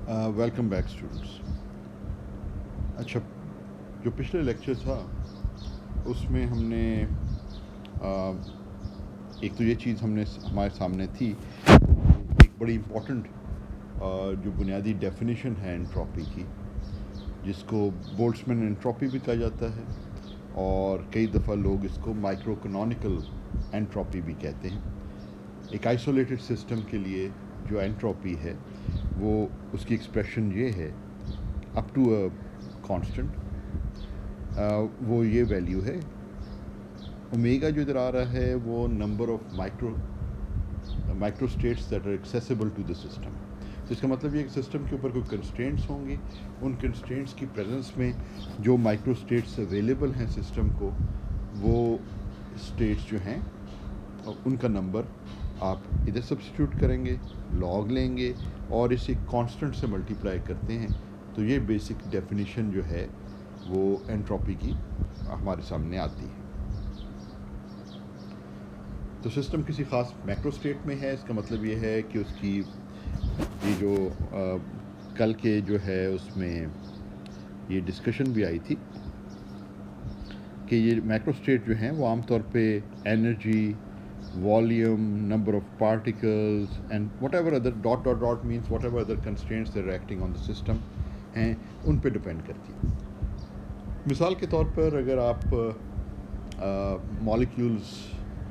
Welcome back students. अच्छा, जो पिछले लेक्चर था उसमें हमने एक तो ये चीज़ हमारे सामने थी, एक बड़ी इम्पॉर्टेंट जो बुनियादी डेफिनेशन है एंट्रोपी की, जिसको बोल्ट्जमैन एंट्रोपी भी कहा जाता है और कई दफ़ा लोग इसको माइक्रोइकोनॉमिकल एंट्रोपी भी कहते हैं। एक आइसोलेटेड सिस्टम के लिए जो एंट्रोपी है वो उसकी एक्सप्रेशन ये है, अप टू अ कांस्टेंट, वो ये वैल्यू है। ओमेगा जो इधर आ रहा है वो number of micro states that are accessible to the system. तो इसका मतलब ये कि सिस्टम के ऊपर कोई कंस्ट्रेंट्स होंगे, उन कंस्ट्रेंट्स की प्रेजेंस में जो माइक्रो स्टेट्स अवेलेबल हैं सिस्टम को, वो स्टेट्स जो हैं उनका नंबर आप इधर सब्स्टिट्यूट करेंगे, लॉग लेंगे और इसे कांस्टेंट से मल्टीप्लाई करते हैं। तो ये बेसिक डेफिनेशन जो है वो एंट्रोपी की हमारे सामने आती है। तो सिस्टम किसी ख़ास मैक्रो स्टेट में है, इसका मतलब ये है कि उसकी ये जो कल के जो है उसमें ये डिस्कशन भी आई थी कि ये मैक्रो स्टेट जो हैं वो आमतौर पे energy, volume, number of particles and whatever other dot means whatever other constraints that are acting on the system हैं, उन पे डिपेंड करती है। मिसाल के तौर पर अगर आप मॉलिक्यूल्स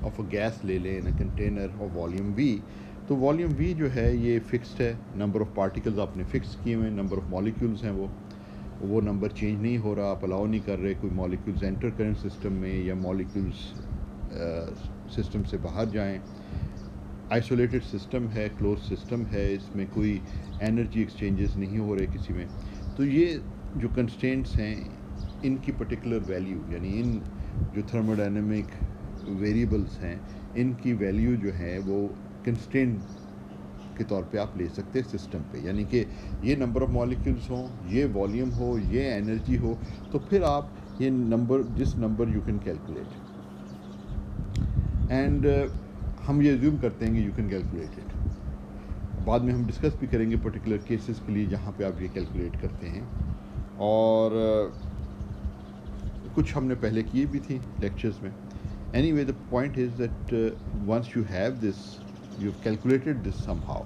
ऑफ अ गैस ले लें इन अ कंटेनर और वॉल्यूम v, तो वॉल्यूम v जो है ये फिक्स्ड है, नंबर ऑफ पार्टिकल्स आपने फिक्स किए हुए हैं, नंबर ऑफ मॉलिक्यूल्स हैं वो नंबर चेंज नहीं हो रहा, आप अलाउ नहीं कर रहे कोई मॉलिक्यूल्स एंटर करें सिस्टम में या मॉलिक्यूल्स सिस्टम से बाहर जाएं। आइसोलेटेड सिस्टम है, क्लोज सिस्टम है, इसमें कोई एनर्जी एक्सचेंजेस नहीं हो रहे किसी में। तो ये जो कंस्ट्रेंट्स हैं इनकी पर्टिकुलर वैल्यू, यानी इन जो थर्मोडायनेमिक वेरिएबल्स हैं इनकी वैल्यू जो है वो कंस्ट्रेंट के तौर पे आप ले सकते हैं सिस्टम पे, यानी कि ये नंबर ऑफ मॉलिक्यूल्स हों, ये वॉल्यूम हो, ये एनर्जी हो, तो फिर आप ये number, this number you can calculate and हम ये ज्यूम करते हैं कि यू कैन कैलकुलेट इट। बाद में हम डिस्कस भी करेंगे पर्टिकुलर केसेस के लिए जहाँ पे आप ये कैलकुलेट करते हैं, और कुछ हमने पहले किए भी थी लेक्चर्स में। Anyway, the point is that once you have this, you have calculated this somehow,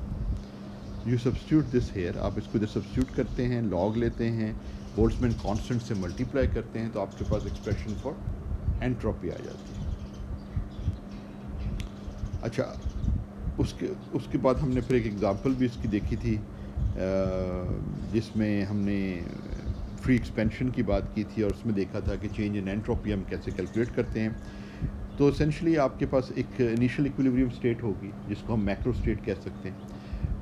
you substitute this here, आप इसको इधर सब्स्टिट्यूट करते हैं, लॉग लेते हैं, बोल्ट्जमैन कांस्टेंट से मल्टीप्लाई करते हैं, तो आपके पास एक्सप्रेशन फॉर एंट्रोपी आ जाती है। अच्छा, उसके बाद हमने फिर एक एग्ज़ाम्पल भी इसकी देखी थी जिसमें हमने फ्री एक्सपेंशन की बात की थी और उसमें देखा था कि चेंज इन एंट्रोपी हम कैसे कैलकुलेट करते हैं। तो एसेंशली आपके पास एक इनिशियल इक्विलिब्रियम स्टेट होगी जिसको हम मैक्रो स्टेट कह सकते हैं,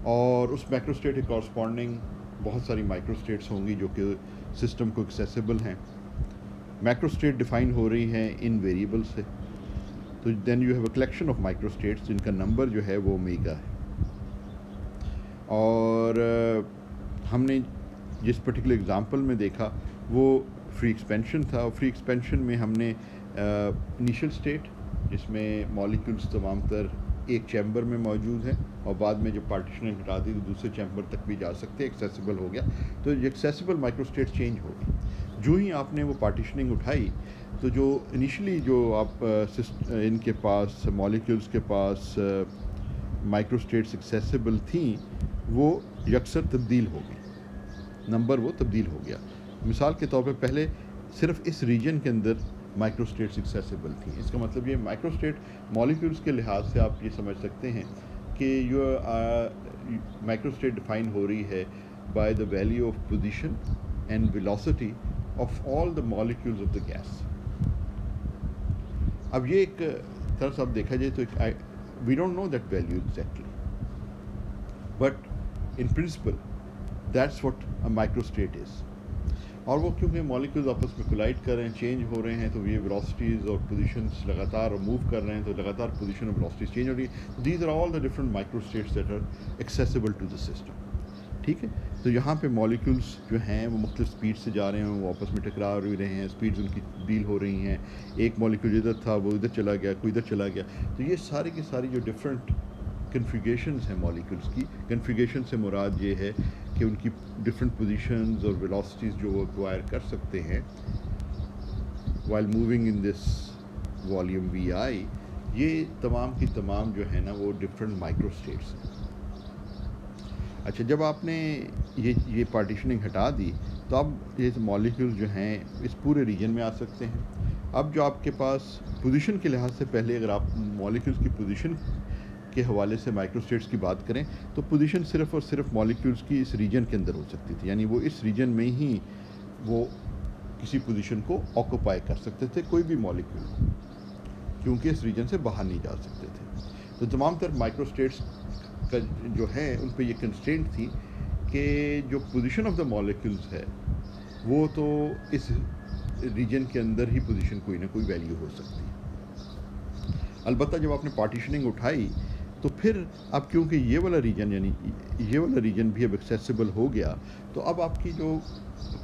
और उस मैक्रो स्टेट के कॉरस्पॉन्डिंग बहुत सारी माइक्रो स्टेट्स होंगी जो कि सिस्टम को एक्सेसिबल हैं। मैक्रो स्टेट डिफ़ाइन हो रही हैं इन वेरिएबल से, तो then you have a collection of micro states जिनका नंबर जो है वो ओमेगा है। और हमने जिस पर्टिकुलर एग्जांपल में देखा वो फ्री एक्सपेंशन था, और फ्री एक्सपेंशन में हमने इनिशियल स्टेट जिसमें मॉलिक्यूल्स तमाम तर एक चैम्बर में मौजूद हैं और बाद में जब पार्टीशनिंग हटा दी तो दूसरे चैम्बर तक भी जा सकते, एक्सेसिबल हो गया, तो एक्सेसिबल माइक्रो स्टेट चेंज हो गई। जो ही आपने वो पार्टीशनिंग उठाई तो जो इनिशियली जो आप इनके पास मॉलिक्यूल्स के पास माइक्रो स्टेट्स एक्सेसिबल थी वो यकसर तब्दील हो गई, नंबर वो तब्दील हो गया। मिसाल के तौर पे पहले सिर्फ इस रीजन के अंदर माइक्रो स्टेट्स एक्सेसिबल थी। इसका मतलब ये माइक्रो स्टेट मॉलिक्यूल्स के लिहाज से आप ये समझ सकते हैं कि जो माइक्रो स्टेट डिफाइन हो रही है by the value of position and velocity of all the molecules of the gas. अब ये एक तरह से अब देखा जाए तो we don't know that value exactly, but in principle that's what a micro state is. और वो क्योंकि मॉलिक्यूल्स आपस में कोलाइड कर रहे हैं, चेंज हो रहे हैं, तो ये वेलोसिटीज़ और पोजीशंस लगातार मूव कर रहे हैं, तो लगातार पोजीशन और वेलोसिटीज़ चेंज हो रही है। These are all the different micro states that are accessible to the system. ठीक है, तो यहाँ पे मॉलिक्यूल्स जो हैं वो मुख्तलिफ स्पीड से जा रहे हैं, वो आपस में टकरा भी रहे हैं, स्पीड्स उनकी तब्दील हो रही हैं, एक मॉलिक्यूल इधर था वो इधर चला गया, कोई इधर चला गया। तो ये सारी की सारी जो डिफरेंट कन्फिगरेशंस हैं मॉलिक्यूल्स की। कन्फिगरेशन से मुराद ये है कि उनकी डिफरेंट पोजीशंस और वेलोसिटीज़ जो वो एक्वायर कर सकते हैं while moving in this volume we I, ये तमाम की तमाम जो है ना वो डिफरेंट माइक्रो स्टेट्स हैं। अच्छा, जब आपने ये पार्टीशनिंग हटा दी तो अब ये मॉलिक्यूल्स जो हैं इस पूरे रीजन में आ सकते हैं। अब जो आपके पास पोजीशन के लिहाज से, पहले अगर आप मॉलिक्यूल्स की पोजीशन के हवाले से माइक्रोस्टेट्स की बात करें तो पोजीशन सिर्फ़ और सिर्फ मॉलिक्यूल्स की इस रीजन के अंदर हो सकती थी, यानी वो इस रीजन में ही वो किसी पोजीशन को ऑक्यूपाई कर सकते थे, कोई भी मॉलिक्यूल, क्योंकि इस रीजन से बाहर नहीं जा सकते थे। तो तमाम तर माइक्रोस्टेट्स का जो है उन पे ये कंस्ट्रेंट थी कि जो पोजीशन ऑफ द मॉलिक्यूल्स है वो तो इस रीजन के अंदर ही पोजीशन कोई ना कोई वैल्यू हो सकती है। अलबत्ता जब आपने पार्टीशनिंग उठाई तो फिर अब क्योंकि ये वाला रीजन, यानी ये वाला रीजन भी अब एक्सेसिबल हो गया, तो अब आपकी जो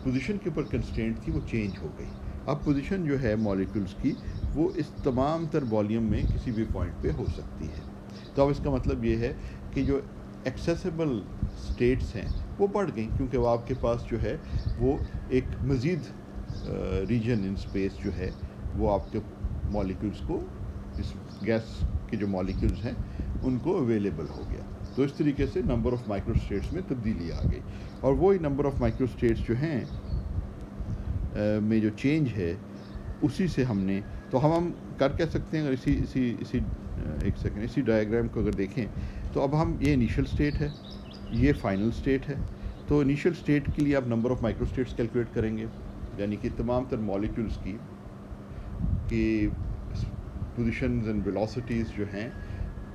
पोजीशन के ऊपर कंस्ट्रेंट थी वो चेंज हो गई। अब पोजीशन जो है मॉलिक्यूल्स की वो इस तमाम तर वॉल्यूम में किसी भी पॉइंट पे हो सकती है। तो अब इसका मतलब ये है कि जो एक्सेसिबल स्टेट्स हैं वो बढ़ गई, क्योंकि वो आपके पास जो है वो एक मज़ीद रीजन इन स्पेस जो है वो आपके मॉलिक्यूल्स को, इस गैस के जो मॉलिक्यूल्स हैं उनको अवेलेबल हो गया। तो इस तरीके से नंबर ऑफ़ माइक्रोस्टेट्स में तब्दीली आ गई, और वही नंबर ऑफ़ माइक्रोस्टेट्स जो हैं में जो चेंज है उसी से हमने, तो हम कर कह सकते हैं, अगर इसी एक सेकंड, इसी डायग्राम को अगर देखें तो अब हम, ये इनिशियल स्टेट है, ये फाइनल स्टेट है। तो इनिशियल स्टेट के लिए आप नंबर ऑफ़ माइक्रोस्टेट्स कैलकुलेट करेंगे, यानी कि तमाम तर मॉलिक्यूल्स की पोजीशंस एंड वेलोसिटीज़ जो हैं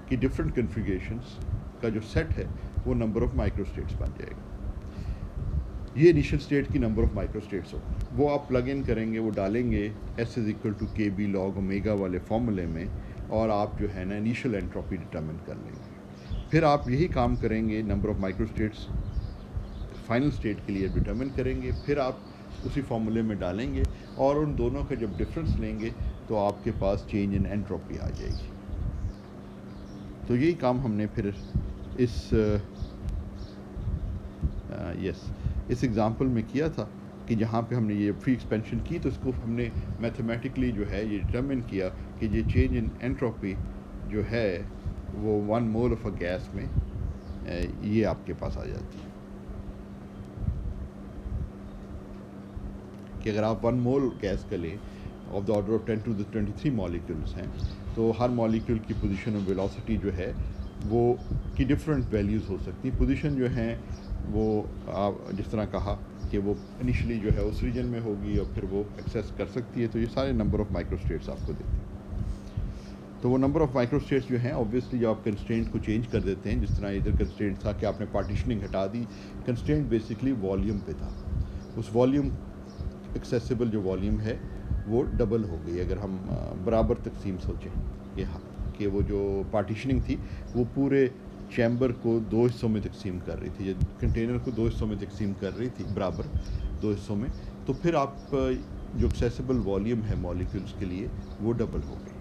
कि डिफरेंट कन्फिगरेशंस का जो सेट है वो नंबर ऑफ़ माइक्रोस्टेट्स बन जाएगा। ये इनिशियल स्टेट की नंबर ऑफ़ माइक्रोस्टेट्स हो, वो आप प्लग इन करेंगे, वो डालेंगे S = KB log ओमेगा वाले फॉर्मूले में, और आप जो है ना इनिशियल एंट्रोपी डिटरमिन कर लेंगे। फिर आप यही काम करेंगे, number of microstates final state के लिए डिटरमिन करेंगे, फिर आप उसी फॉर्मूले में डालेंगे और उन दोनों का जब डिफरेंस लेंगे तो आपके पास चेंज इन एंट्रोपी आ जाएगी। तो यही काम हमने फिर इस एग्ज़ाम्पल में किया था कि जहाँ पे हमने ये फ्री एक्सपेंशन की, तो इसको हमने मैथमेटिकली जो है ये डिटरमिन किया कि ये चेंज इन एंट्रोपी जो है वो 1 मोल ऑफ अ गैस में ये आपके पास आ जाती है। कि अगर आप 1 मोल गैस का लें of the order of 10⁻23 molecules हैं, तो हर मॉलिक्यूल की पोजीशन और वेलोसिटी जो है वो की डिफरेंट वैल्यूज़ हो सकती हैं। पोजीशन जो है वो आप जिस तरह कहा कि वो इनिशियली जो है उस रीजन में होगी और फिर वो एक्सेस कर सकती है, तो ये सारे नंबर ऑफ़ माइक्रोस्टेट्स आपको देते हैं। तो वो नंबर ऑफ़ माइक्रोस्टेट्स जो हैं ऑब्वियसली जो आप कंस्ट्रेंट को चेंज कर देते हैं, जिस तरह इधर कंस्ट्रेंट था कि आपने पार्टीशनिंग हटा दी, कंस्ट्रेंट बेसिकली वॉल्यूम पे था, उस वॉल्यूम एक्सेसिबल जो वॉल्यूम है वो डबल हो गई। अगर हम बराबर तकसीम सोचें कि वो जो पार्टीशनिंग थी वो पूरे चैम्बर को 2 हिस्सों में तकसीम कर रही थी, कंटेनर को 2 हिस्सों में तकसीम कर रही थी, बराबर 2 हिस्सों में, तो फिर आप जो एक्सेसिबल वॉल्यूम है मॉलिक्यूल्स के लिए वो डबल हो गई।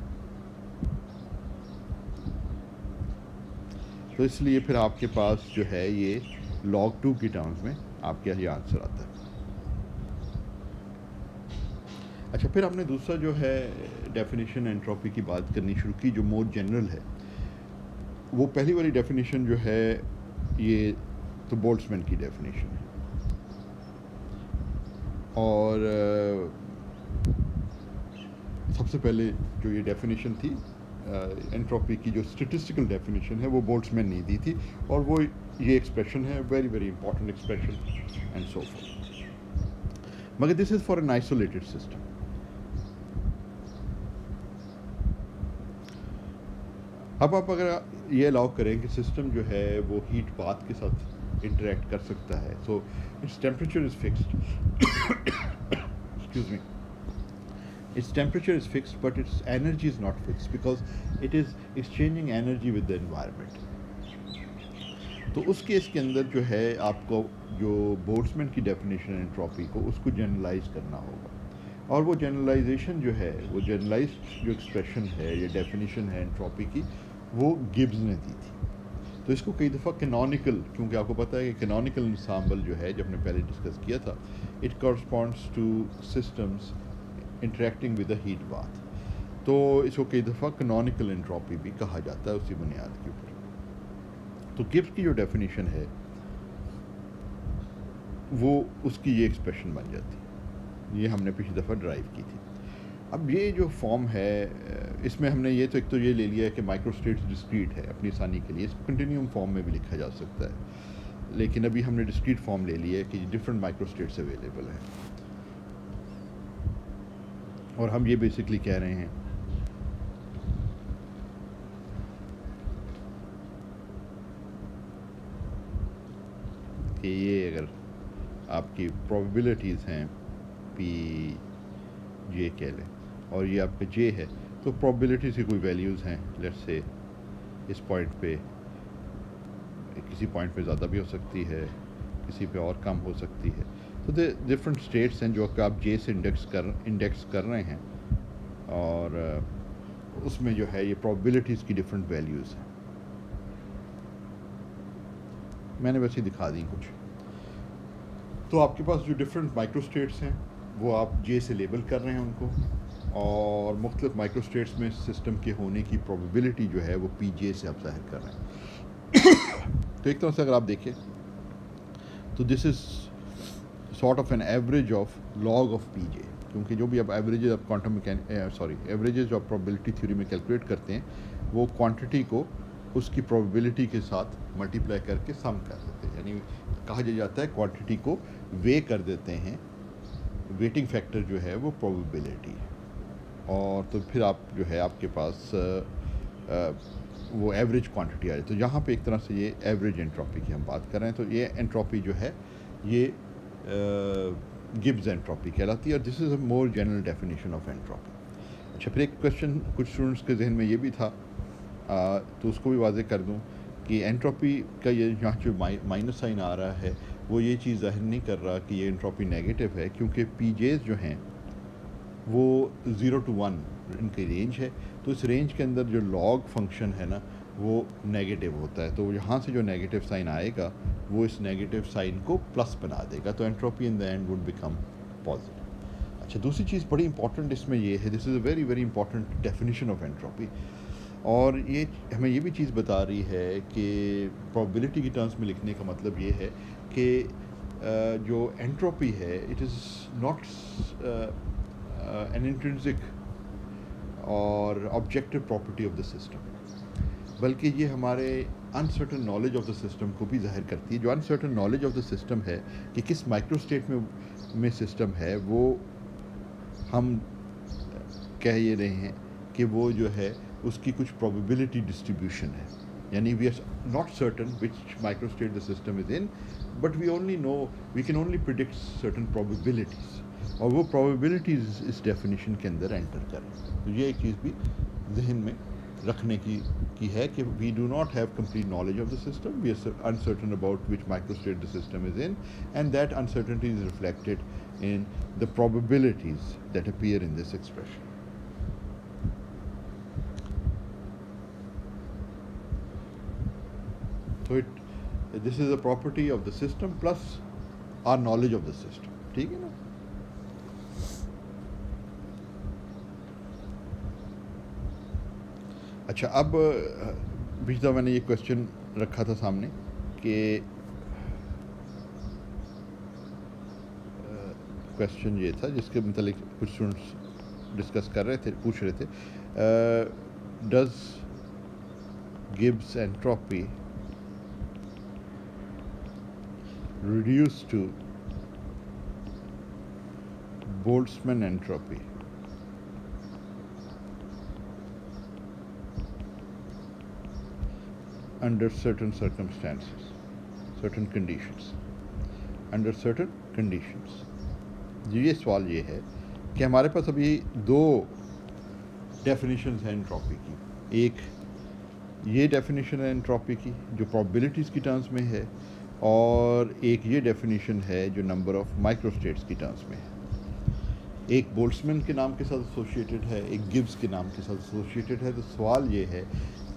तो इसलिए फिर आपके पास जो है ये log 2 की टर्म्स में आपके ये आंसर आता है। अच्छा, फिर हमने दूसरा जो है डेफिनेशन एंट्रोपी की बात करनी शुरू की, जो मोर जनरल है। वो पहली वाली डेफिनेशन जो है ये तो बोल्ट्जमैन की डेफिनेशन है, और सबसे पहले जो ये डेफिनेशन थी एंट्रोपी की, जो स्टैटिस्टिकल डेफिनेशन है वो बोल्ट्जमैन ने दी थी, और वो ये एक्सप्रेशन है, very very important expression and so forth. मगर this is for an isolated system. अब आप अगर ये अलाउ करें कि सिस्टम जो है वो हीट बाथ के साथ इंटरेक्ट कर सकता है, so its temperature is fixed, excuse me, its temperature is fixed but its energy is not fixed because it is exchanging energy with the environment. तो उस केस के अंदर जो है आपको जो बोल्ट्जमैन की डेफिनेशन एंट्रोपी को उसको जनरलाइज करना होगा, और वो जनरलाइजेशन जो है, वो जनरलाइज्ड जो एक्सप्रेशन है, ये डेफिनेशन है एंट्रोपी की, वो गिब्स ने दी थी। तो इसको कई दफ़ा कैनोनिकल, क्योंकि आपको पता है कि कैनोनिकल इंसाम्बल जो है, जब हमने पहले डिस्कस किया था, it corresponds to systems interacting with the heat bath, तो इसको कई दफ़ा कैनोनिकल एंट्रोपी भी कहा जाता है उसी बुनियाद के ऊपर। तो गिब्स की जो डेफिनेशन है वो उसकी ये एक्सप्रेशन बन जाती है, ये हमने पिछली दफ़ा ड्राइव की थी। अब ये जो फॉर्म है, इसमें हमने ये तो एक तो ये ले लिया है कि माइक्रोस्टेट्स डिस्क्रीट है अपनी आसानी के लिए, इसको कंटिन्यूम फॉर्म में भी लिखा जा सकता है, लेकिन अभी हमने डिस्क्रीट फॉर्म ले लिया है कि डिफरेंट माइक्रोस्टेट्स अवेलेबल हैं। और हम ये बेसिकली कह रहे हैं कि ये अगर आपकी प्रोबेबिलिटीज़ हैं पी जे कह लें, और ये आपका जे है, तो प्रोबेबिलिटी की कोई वैल्यूज़ हैं, लेट्स से इस पॉइंट पे, किसी पॉइंट पे ज़्यादा भी हो सकती है, किसी पे और कम हो सकती है, तो डिफरेंट स्टेट्स हैं जो कि आप जे से इंडेक्स कर रहे हैं, और उसमें जो है ये प्रोबेबिलिटीज़ की डिफरेंट वैल्यूज़ हैं। मैंने वैसे दिखा दी कुछ। तो आपके पास जो डिफरेंट माइक्रोस्टेट्स हैं वो आप जे से लेबल कर रहे हैं उनको, और मुख्तलिफ माइक्रोस्टेट्स में सिस्टम के होने की प्रोबेबिलिटी जो है वो पी जे से आप ज़ाहिर कर रहे हैं। तो एक तरह से अगर आप देखें तो this is sort of an average of log of P जे, क्योंकि जो भी आप एवरेजेस आप क्वांटम एवरेजेस जो आप प्रोबेबिलिटी थ्योरी में कैलकुलेट करते हैं वो क्वांटिटी को उसकी प्रोबेबिलिटी के साथ मल्टीप्लाई करके सम कर देते हैं, यानी कहा जाता है क्वांटिटी को वे कर देते हैं, वेटिंग फैक्टर जो है वो प्रोबेबिलिटी है, और तो फिर आप जो है आपके पास वो एवरेज क्वांटिटी आ जाए। तो यहाँ पे एक तरह से ये एवरेज एंट्रोपी की हम बात कर रहे हैं, तो ये एंट्रोपी जो है ये गिब्स एंट्रोपी कहलाती है, और this is a more general definition of entropy. अच्छा, फिर एक क्वेश्चन कुछ स्टूडेंट्स के जहन में ये भी था, तो उसको भी वाज़ेह कर दूँ कि एंट्रोपी का ये यहाँ जो माइनस साइन आ रहा है वो ये चीज़ ज़ाहिर नहीं कर रहा कि ये एंट्रोपी नेगेटिव है, क्योंकि पी जेज़ जो हैं वो 0 to 1 इनकी रेंज है, तो इस रेंज के अंदर जो लॉग फंक्शन है ना वो नेगेटिव होता है, तो यहाँ से जो नेगेटिव साइन आएगा वो इस नेगेटिव साइन को प्लस बना देगा, तो entropy in the end would become positive. अच्छा, दूसरी चीज़ बड़ी इंपॉर्टेंट इसमें ये है, this is a very very important definition of entropy, और ये हमें ये भी चीज़ बता रही है कि प्रोबेबिलिटी की टर्म्स में लिखने का मतलब ये है कि जो एंट्रोपी है it is not an intrinsic और objective property of the system, बल्कि ये हमारे uncertain knowledge of the system को भी ज़ाहिर करती है। जो uncertain knowledge of the system है कि किस माइक्रोस्टेट में सिस्टम है, वो हम कह ये रहे हैं कि वो जो है उसकी कुछ प्रोबेबिलिटी डिस्ट्रीब्यूशन है, यानी we are not certain which microstate the system is in, but we can only predict certain probabilities, और वो प्रोबेबिलिटीज़ इस डेफिनेशन के अंदर एंटर करें। तो ये एक चीज़ भी जहन में रखने की है कि we do not have complete knowledge of the system, we are uncertain about which microstate the system is in, and that uncertainty is reflected in the probabilities that appear in this expression. So this is a property of the system plus our knowledge of the system. ठीक है ना? अच्छा, अब पिछला मैंने ये question रखा था सामने कि क्वेश्चन ये था जिसके मतलब कुछ स्टूडेंट्स डिस्कस कर रहे थे, पूछ रहे थे, does Gibbs entropy reduce to Boltzmann entropy under certain circumstances, certain conditions, under certain conditions। ये सवाल ये है कि हमारे पास अभी दो डेफिनेशंस हैं एंट्रोपी की, एक ये डेफिनेशन है एंट्रोपी की जो प्रोबेबिलिटीज़ की टर्म्स में है, और एक ये डेफिनेशन है जो नंबर ऑफ़ माइक्रोस्टेट्स की टर्म्स में है। एक बोल्ट्जमैन के नाम के साथ एसोसिएटेड है, एक गिब्स के नाम के साथ एसोसिएटेड है। तो सवाल ये है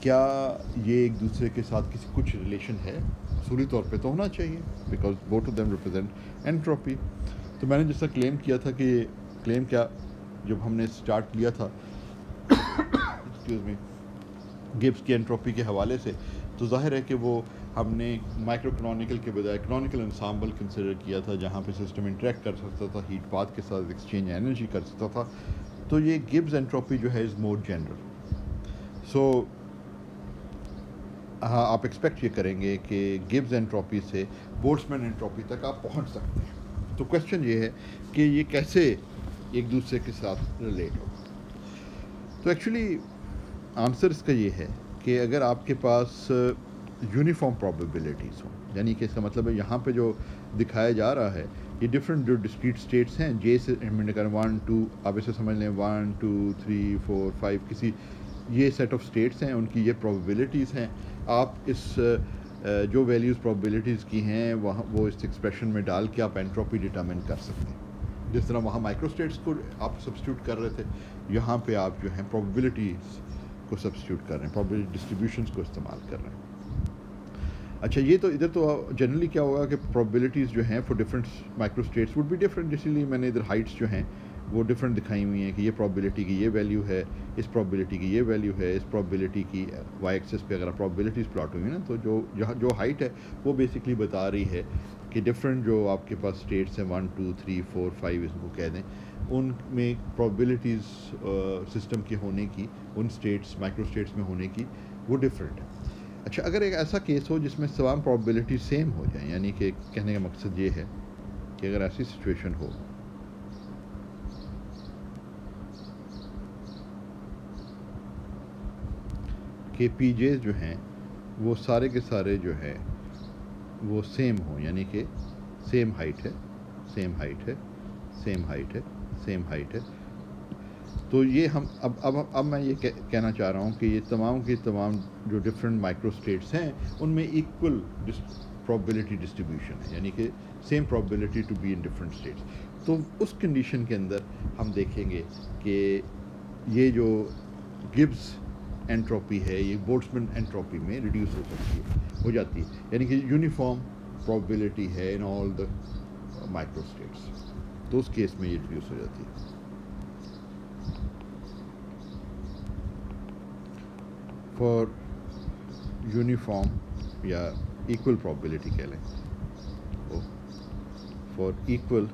क्या ये एक दूसरे के साथ किसी कुछ रिलेशन है? असूली तौर पे तो होना चाहिए, because both of them represent entropy. तो मैंने जैसा क्लेम किया था कि क्लेम क्या, जब हमने स्टार्ट लिया था एक्सक्यूज़ मी, गिब्स की एंट्रोपी के हवाले से, तो जाहिर है कि वो हमने माइक्रो कैनोनिकल के बजाय कैनोनिकल एंसेंबल कंसिडर किया था, जहाँ पे सिस्टम इंटरेक्ट कर सकता था, हीट पाथ के साथ एक्सचेंज एनर्जी कर सकता था। तो ये गिब्स एंट्रोपी जो है इज़ मोर जनरल। सो हाँ, आप एक्सपेक्ट ये करेंगे कि गिब्स एंट्रोपी से बोल्ट्जमैन एंट्रोपी तक आप पहुँच सकते हैं। तो क्वेश्चन ये है कि ये कैसे एक दूसरे के साथ रिलेट हो। तो एक्चुअली आंसर इसका ये है कि अगर आपके पास यूनिफॉर्म प्रोबेबिलिटीज़ हों, यानी कि इसका मतलब है यहाँ पे जो दिखाया जा रहा है ये डिफरेंट जो डिस्क्रीट स्टेट्स हैं, जे से हमने कहा 1 2, आप इसे समझ लें 1 2 3 4 5 किसी ये सेट ऑफ स्टेट्स हैं, उनकी ये प्रोबेबिलिटीज़ हैं। आप इस जो वैल्यूज़ प्रोबेबिलिटीज़ की हैं वहाँ वो इस एक्सप्रेशन में डाल के आप एंट्रोपी डिटरमिन कर सकते हैं। जिस तरह वहाँ माइक्रोस्टेट्स को आप सब्स्टिट्यूट कर रहे थे, यहाँ पे आप जो हैं प्रोबेबिलिटीज़ को सब्स्टिट्यूट कर रहे हैं, प्रोबेबिलिटी डिस्ट्रीब्यूशंस को इस्तेमाल कर रहे हैं। अच्छा, ये तो इधर तो जनरली क्या होगा कि प्रोबेबिलिटीज़ जो हैं for different microstates would be different, इसीलिए मैंने इधर हाइट्स जो हैं वो डिफरेंट दिखाई हुई हैं कि ये प्रोबेबिलिटी की ये वैल्यू है, इस प्रोबेबिलिटी की ये वैल्यू है, इस प्रोबेबिलिटी की वाई एक्सिस पे अगर प्रोबेबिलिटीज़ प्लॉट हुई है ना, तो जो हाइट है वो बेसिकली बता रही है कि डिफरेंट जो आपके पास स्टेट्स हैं 1 2 3 4 5 इसको कह दें, उनमें प्रोबेबिलिटीज़ सिस्टम के होने की, उन स्टेट्स माइक्रो स्टेट्स में होने की वो डिफरेंट है। अच्छा, अगर एक ऐसा केस हो जिसमें तमाम प्रोबेबिलिटी सेम हो जाए, यानी कि कहने का मकसद ये है कि अगर ऐसी सिचुएशन हो कि पीजेज जो हैं वो सारे के सारे जो हैं वो सेम हो, यानी कि सेम हाइट है, सेम हाइट है, सेम हाइट है, सेम हाइट है, तो ये हम अब मैं ये कहना चाह रहा हूँ कि ये तमाम की तमाम जो डिफरेंट माइक्रो स्टेट्स हैं उनमें इक्वल प्रोबेबिलिटी डिस्ट्रीब्यूशन है, यानी कि same probability to be in different states. तो उस कंडीशन के अंदर हम देखेंगे कि ये जो गिब्स एंट्रोपी है ये बोल्ट्जमैन एंट्रोपी में रिड्यूस हो सकती है, हो जाती है, यानी कि यूनिफॉर्म प्रोबेबिलिटी है in all the micro states, तो उस केस में ये रिड्यूस हो जाती है। फॉर यूनिफॉर्म या इक्वल प्रोबेबिलिटी कह लें, for equal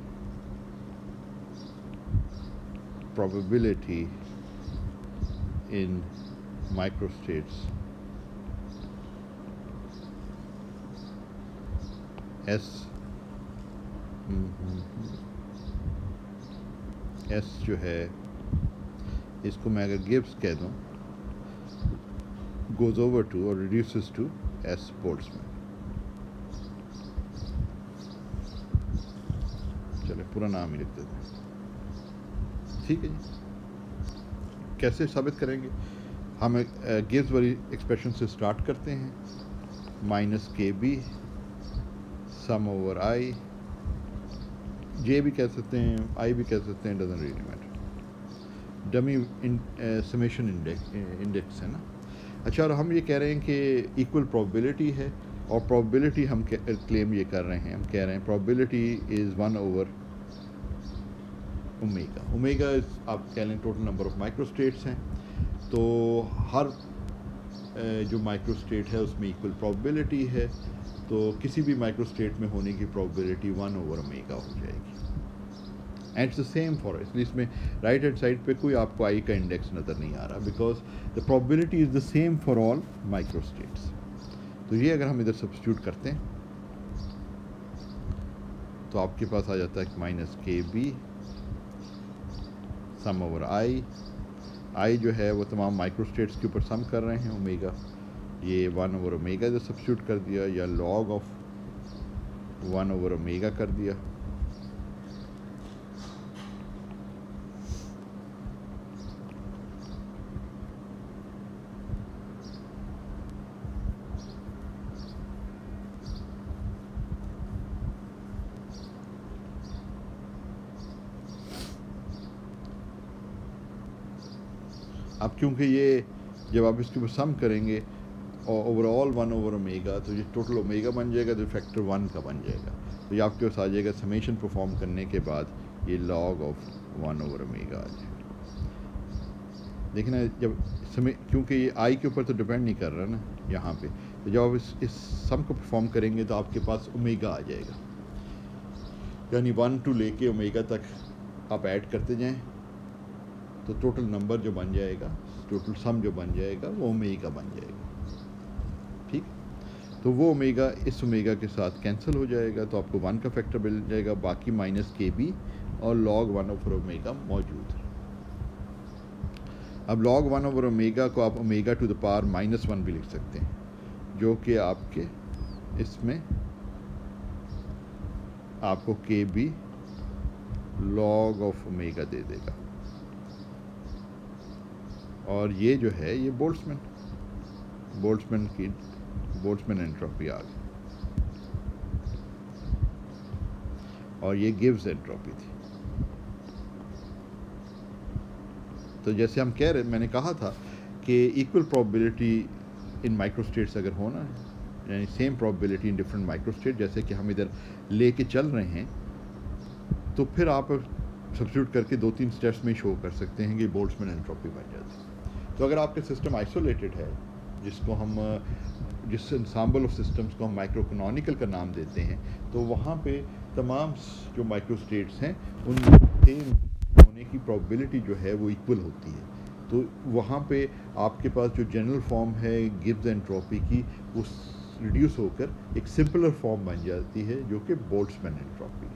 probability in microstates S S जो है इसको मैं अगर गिब्स कह दूं goes over to or reduces to S Boltzmann। चले पूरा नाम ही लिख देते हैं, ठीक है जी। कैसे साबित करेंगे? हम गिब्स वाली एक्सप्रेशन से स्टार्ट करते हैं, माइनस के बी सम ओवर आई, जे भी कह सकते हैं, आई भी कह सकते हैं, doesn't really matter, dummy summation index है ना। अच्छा, और हम ये कह रहे हैं कि इक्वल प्रोबेबिलिटी है, और प्रोबेबिलिटी हम क्लेम ये कर रहे हैं, हम कह रहे हैं probability is 1 over omega. Omega आप कह लें टोटल नंबर ऑफ माइक्रोस्टेट्स हैं, तो हर जो माइक्रोस्टेट है उसमें इक्वल प्रोबेबिलिटी है, तो किसी भी माइक्रोस्टेट में होने की प्रोबेबिलिटी 1 ओवर ओमेगा हो जाएगी। And it's the same for, इसलिए इसमें राइट हैंड साइड पे कोई आपको आई का इंडेक्स नज़र नहीं आ रहा, because the probability is the same for all microstates. तो ये अगर हम इधर सब्स्टिट्यूट करते हैं तो आपके पास आ जाता है माइनस के बी सम ओवर आई जो है वो तमाम माइक्रोस्टेट्स के ऊपर सम कर रहे हैं ओमेगा, ये 1 ओवर ओमेगा जो सब्स्टिट्यूट कर दिया, या लॉग ऑफ 1 ओवर ओमेगा कर दिया, अब क्योंकि ये जब आप इसके ऊपर सम करेंगे और ओवरऑल 1/ओमेगा, तो ये टोटल ओमेगा बन जाएगा, तो फैक्टर 1 का बन जाएगा। तो ये आपके पास आ जाएगा समेशन परफॉर्म करने के बाद ये log ऑफ 1/ओमेगा आ जाएगा। देखना जब समय, क्योंकि ये आई के ऊपर तो डिपेंड नहीं कर रहा ना यहाँ पे, तो जब आप इस सम को परफॉर्म करेंगे तो आपके पास ओमेगा आ जाएगा, यानी 1 टू लेके ओमेगा तक आप ऐड करते जाएं तो टोटल नंबर जो बन जाएगा, टोटल सम जो बन जाएगा वो ओमेगा बन जाएगा। ठीक, तो वो ओमेगा इस ओमेगा के साथ कैंसिल हो जाएगा, तो आपको 1 का फैक्टर मिल जाएगा, बाकी माइनस के बी और log 1/ओमेगा मौजूद है। अब log 1/ओमेगा को आप ओमेगा टू द पावर -1 भी लिख सकते हैं, जो कि आपके इसमें आपको के बी log ऑफ ओमेगा दे देगा। और ये जो है ये बोल्ट्जमैन एंट्रोपी आ गई, और ये गिब्स एंट्रोपी थी। तो जैसे हम कह रहे, मैंने कहा था कि इक्वल प्रोबेबिलिटी इन माइक्रोस्टेट्स अगर होना है, यानी same probability in different microstate, जैसे कि हम इधर लेके चल रहे हैं, तो फिर आप सब्स्टिट्यूट करके 2-3 स्टेप्स में शो कर सकते हैं कि बोल्ट्जमैन एंट्रोपी बन जाती है। तो अगर आपके सिस्टम आइसोलेटेड है, जिस एंसेंबल ऑफ सिस्टम्स को हम माइक्रोकैनोनिकल का नाम देते हैं, तो वहाँ पे तमाम जो माइक्रोस्टेट्स हैं उन सेम होने की प्रोबेबिलिटी जो है वो इक्वल होती है। तो वहाँ पे आपके पास जो जनरल फॉर्म है गिब्स एंट्रोपी की, वो रिड्यूस होकर एक सिंपलर फॉर्म बन जाती है, जो कि बोल्ट्जमैन एंट्रोपी है।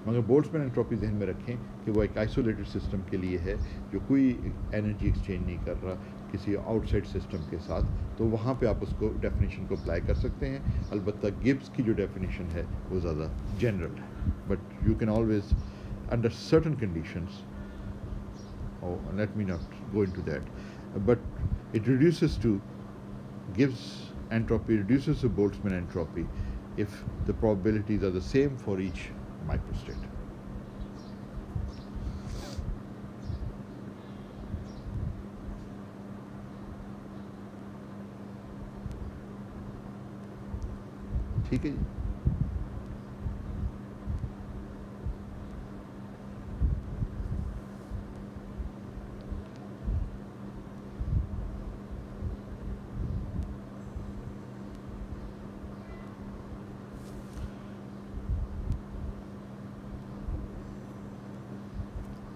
मगर बोल्ट्जमैन एंट्रोपी ध्यान में रखें कि वो एक आइसोलेटेड सिस्टम के लिए है, जो कोई एनर्जी एक्सचेंज नहीं कर रहा किसी आउटसाइड सिस्टम के साथ, तो वहाँ पे आप उसको डेफिनेशन को अप्लाई कर सकते हैं। अलबत्ता गिब्स की जो डेफिनेशन है वो ज़्यादा जनरल है, but you can always under certain conditions, let me not go into that, but it reduces to Gibbs entropy reduces to Boltzmann entropy if the probabilities are the same for each microstate. ठीक है जी।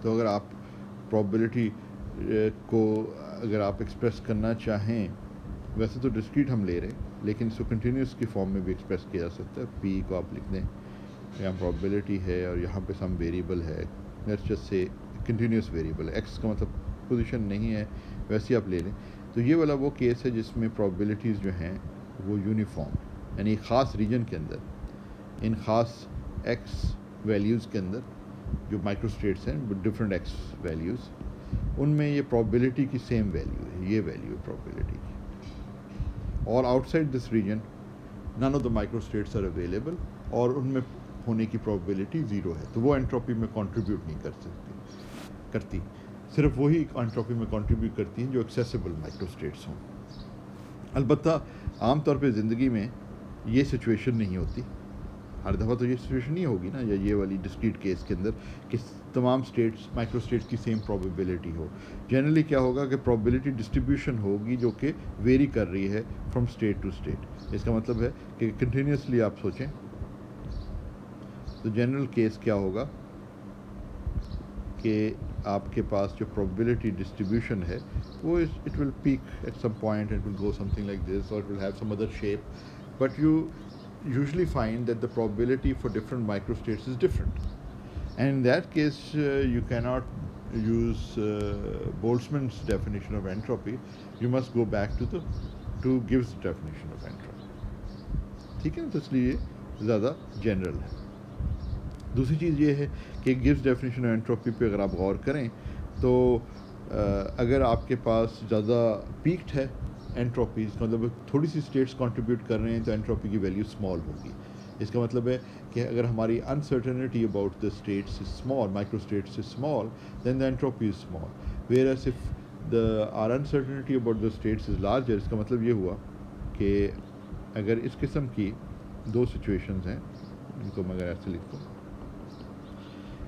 तो अगर आप probability को अगर आप express करना चाहें, वैसे तो डिस्क्रीट हम ले रहे हैं, लेकिन इसको कंटिन्यूस की फॉर्म में भी एक्सप्रेस किया जा सकता है। पी को आप लिख दें, यहाँ प्रोबेबिलिटी है और यहाँ पे सम वेरिएबल है, let's just say continuous variable है, एक्स का मतलब पोजीशन नहीं है, वैसे आप ले लें। तो ये वाला वो केस है जिसमें प्रोबेबिलिटीज़ जो हैं वो यूनिफॉर्म, यानी ख़ास रीजन के अंदर, इन ख़ास एक्स वैल्यूज़ के अंदर जो माइक्रोस्टेट्स हैं डिफरेंट एक्स वैल्यूज़, उनमें ये प्रोबेबिलिटी की सेम वैल्यू है, ये वैल्यू है प्रोबेबिलिटी की। और outside this region none of the microstates are available, और उनमें होने की प्रोबेबिलिटी ज़ीरो है, तो वो एंट्रोपी में कंट्रीब्यूट नहीं करती, सिर्फ वही एंट्रोपी में कंट्रीब्यूट करती हैं जो एक्सेसिबल माइक्रोस्टेट्स हों। अलबत्ता आम तौर पे ज़िंदगी में ये सिचुएशन नहीं होती, हर दफ़ा तो ये सिचुएशन नहीं होगी ना, या ये वाली डिस्क्रीट केस के अंदर कि तमाम स्टेट्स माइक्रोस्टेट्स की सेम प्रोबेबिलिटी हो। जनरली क्या होगा कि प्रोबेबिलिटी डिस्ट्रीब्यूशन होगी जो कि वेरी कर रही है फ्रॉम स्टेट टू स्टेट। इसका मतलब है कि कंटिन्यूसली आप सोचें तो जनरल केस क्या होगा कि आपके पास जो प्रोबेबिलिटी डिस्ट्रीब्यूशन है वो it will peak at some point, it will go something like this, और it will have some other shape, but you usually find that the probability for different microstates is different, and in that case you cannot use Boltzmann's definition of entropy. You must go back to Gibbs definition of entropy. ठीक है ना, तो इसलिए ज़्यादा general है। दूसरी चीज़ ये है कि गिब्स डेफिनेशन ऑफ एंट्रोपी पे अगर आप गौर करें तो अगर आपके पास ज़्यादा पीक्ड है एंट्रोपीज़, मतलब थोड़ी सी स्टेट्स कंट्रीब्यूट कर रहे हैं, तो एंट्रोपी की वैल्यू स्मॉल होगी। इसका मतलब है कि अगर हमारी uncertainty about the states is small, micro states is small, then the entropy is small. Whereas if our uncertainty about the states is larger, इसका मतलब ये हुआ कि अगर इस किस्म की दो सिचुएशंस हैं, इनको मैं अगर ऐसे लिखता हूँ,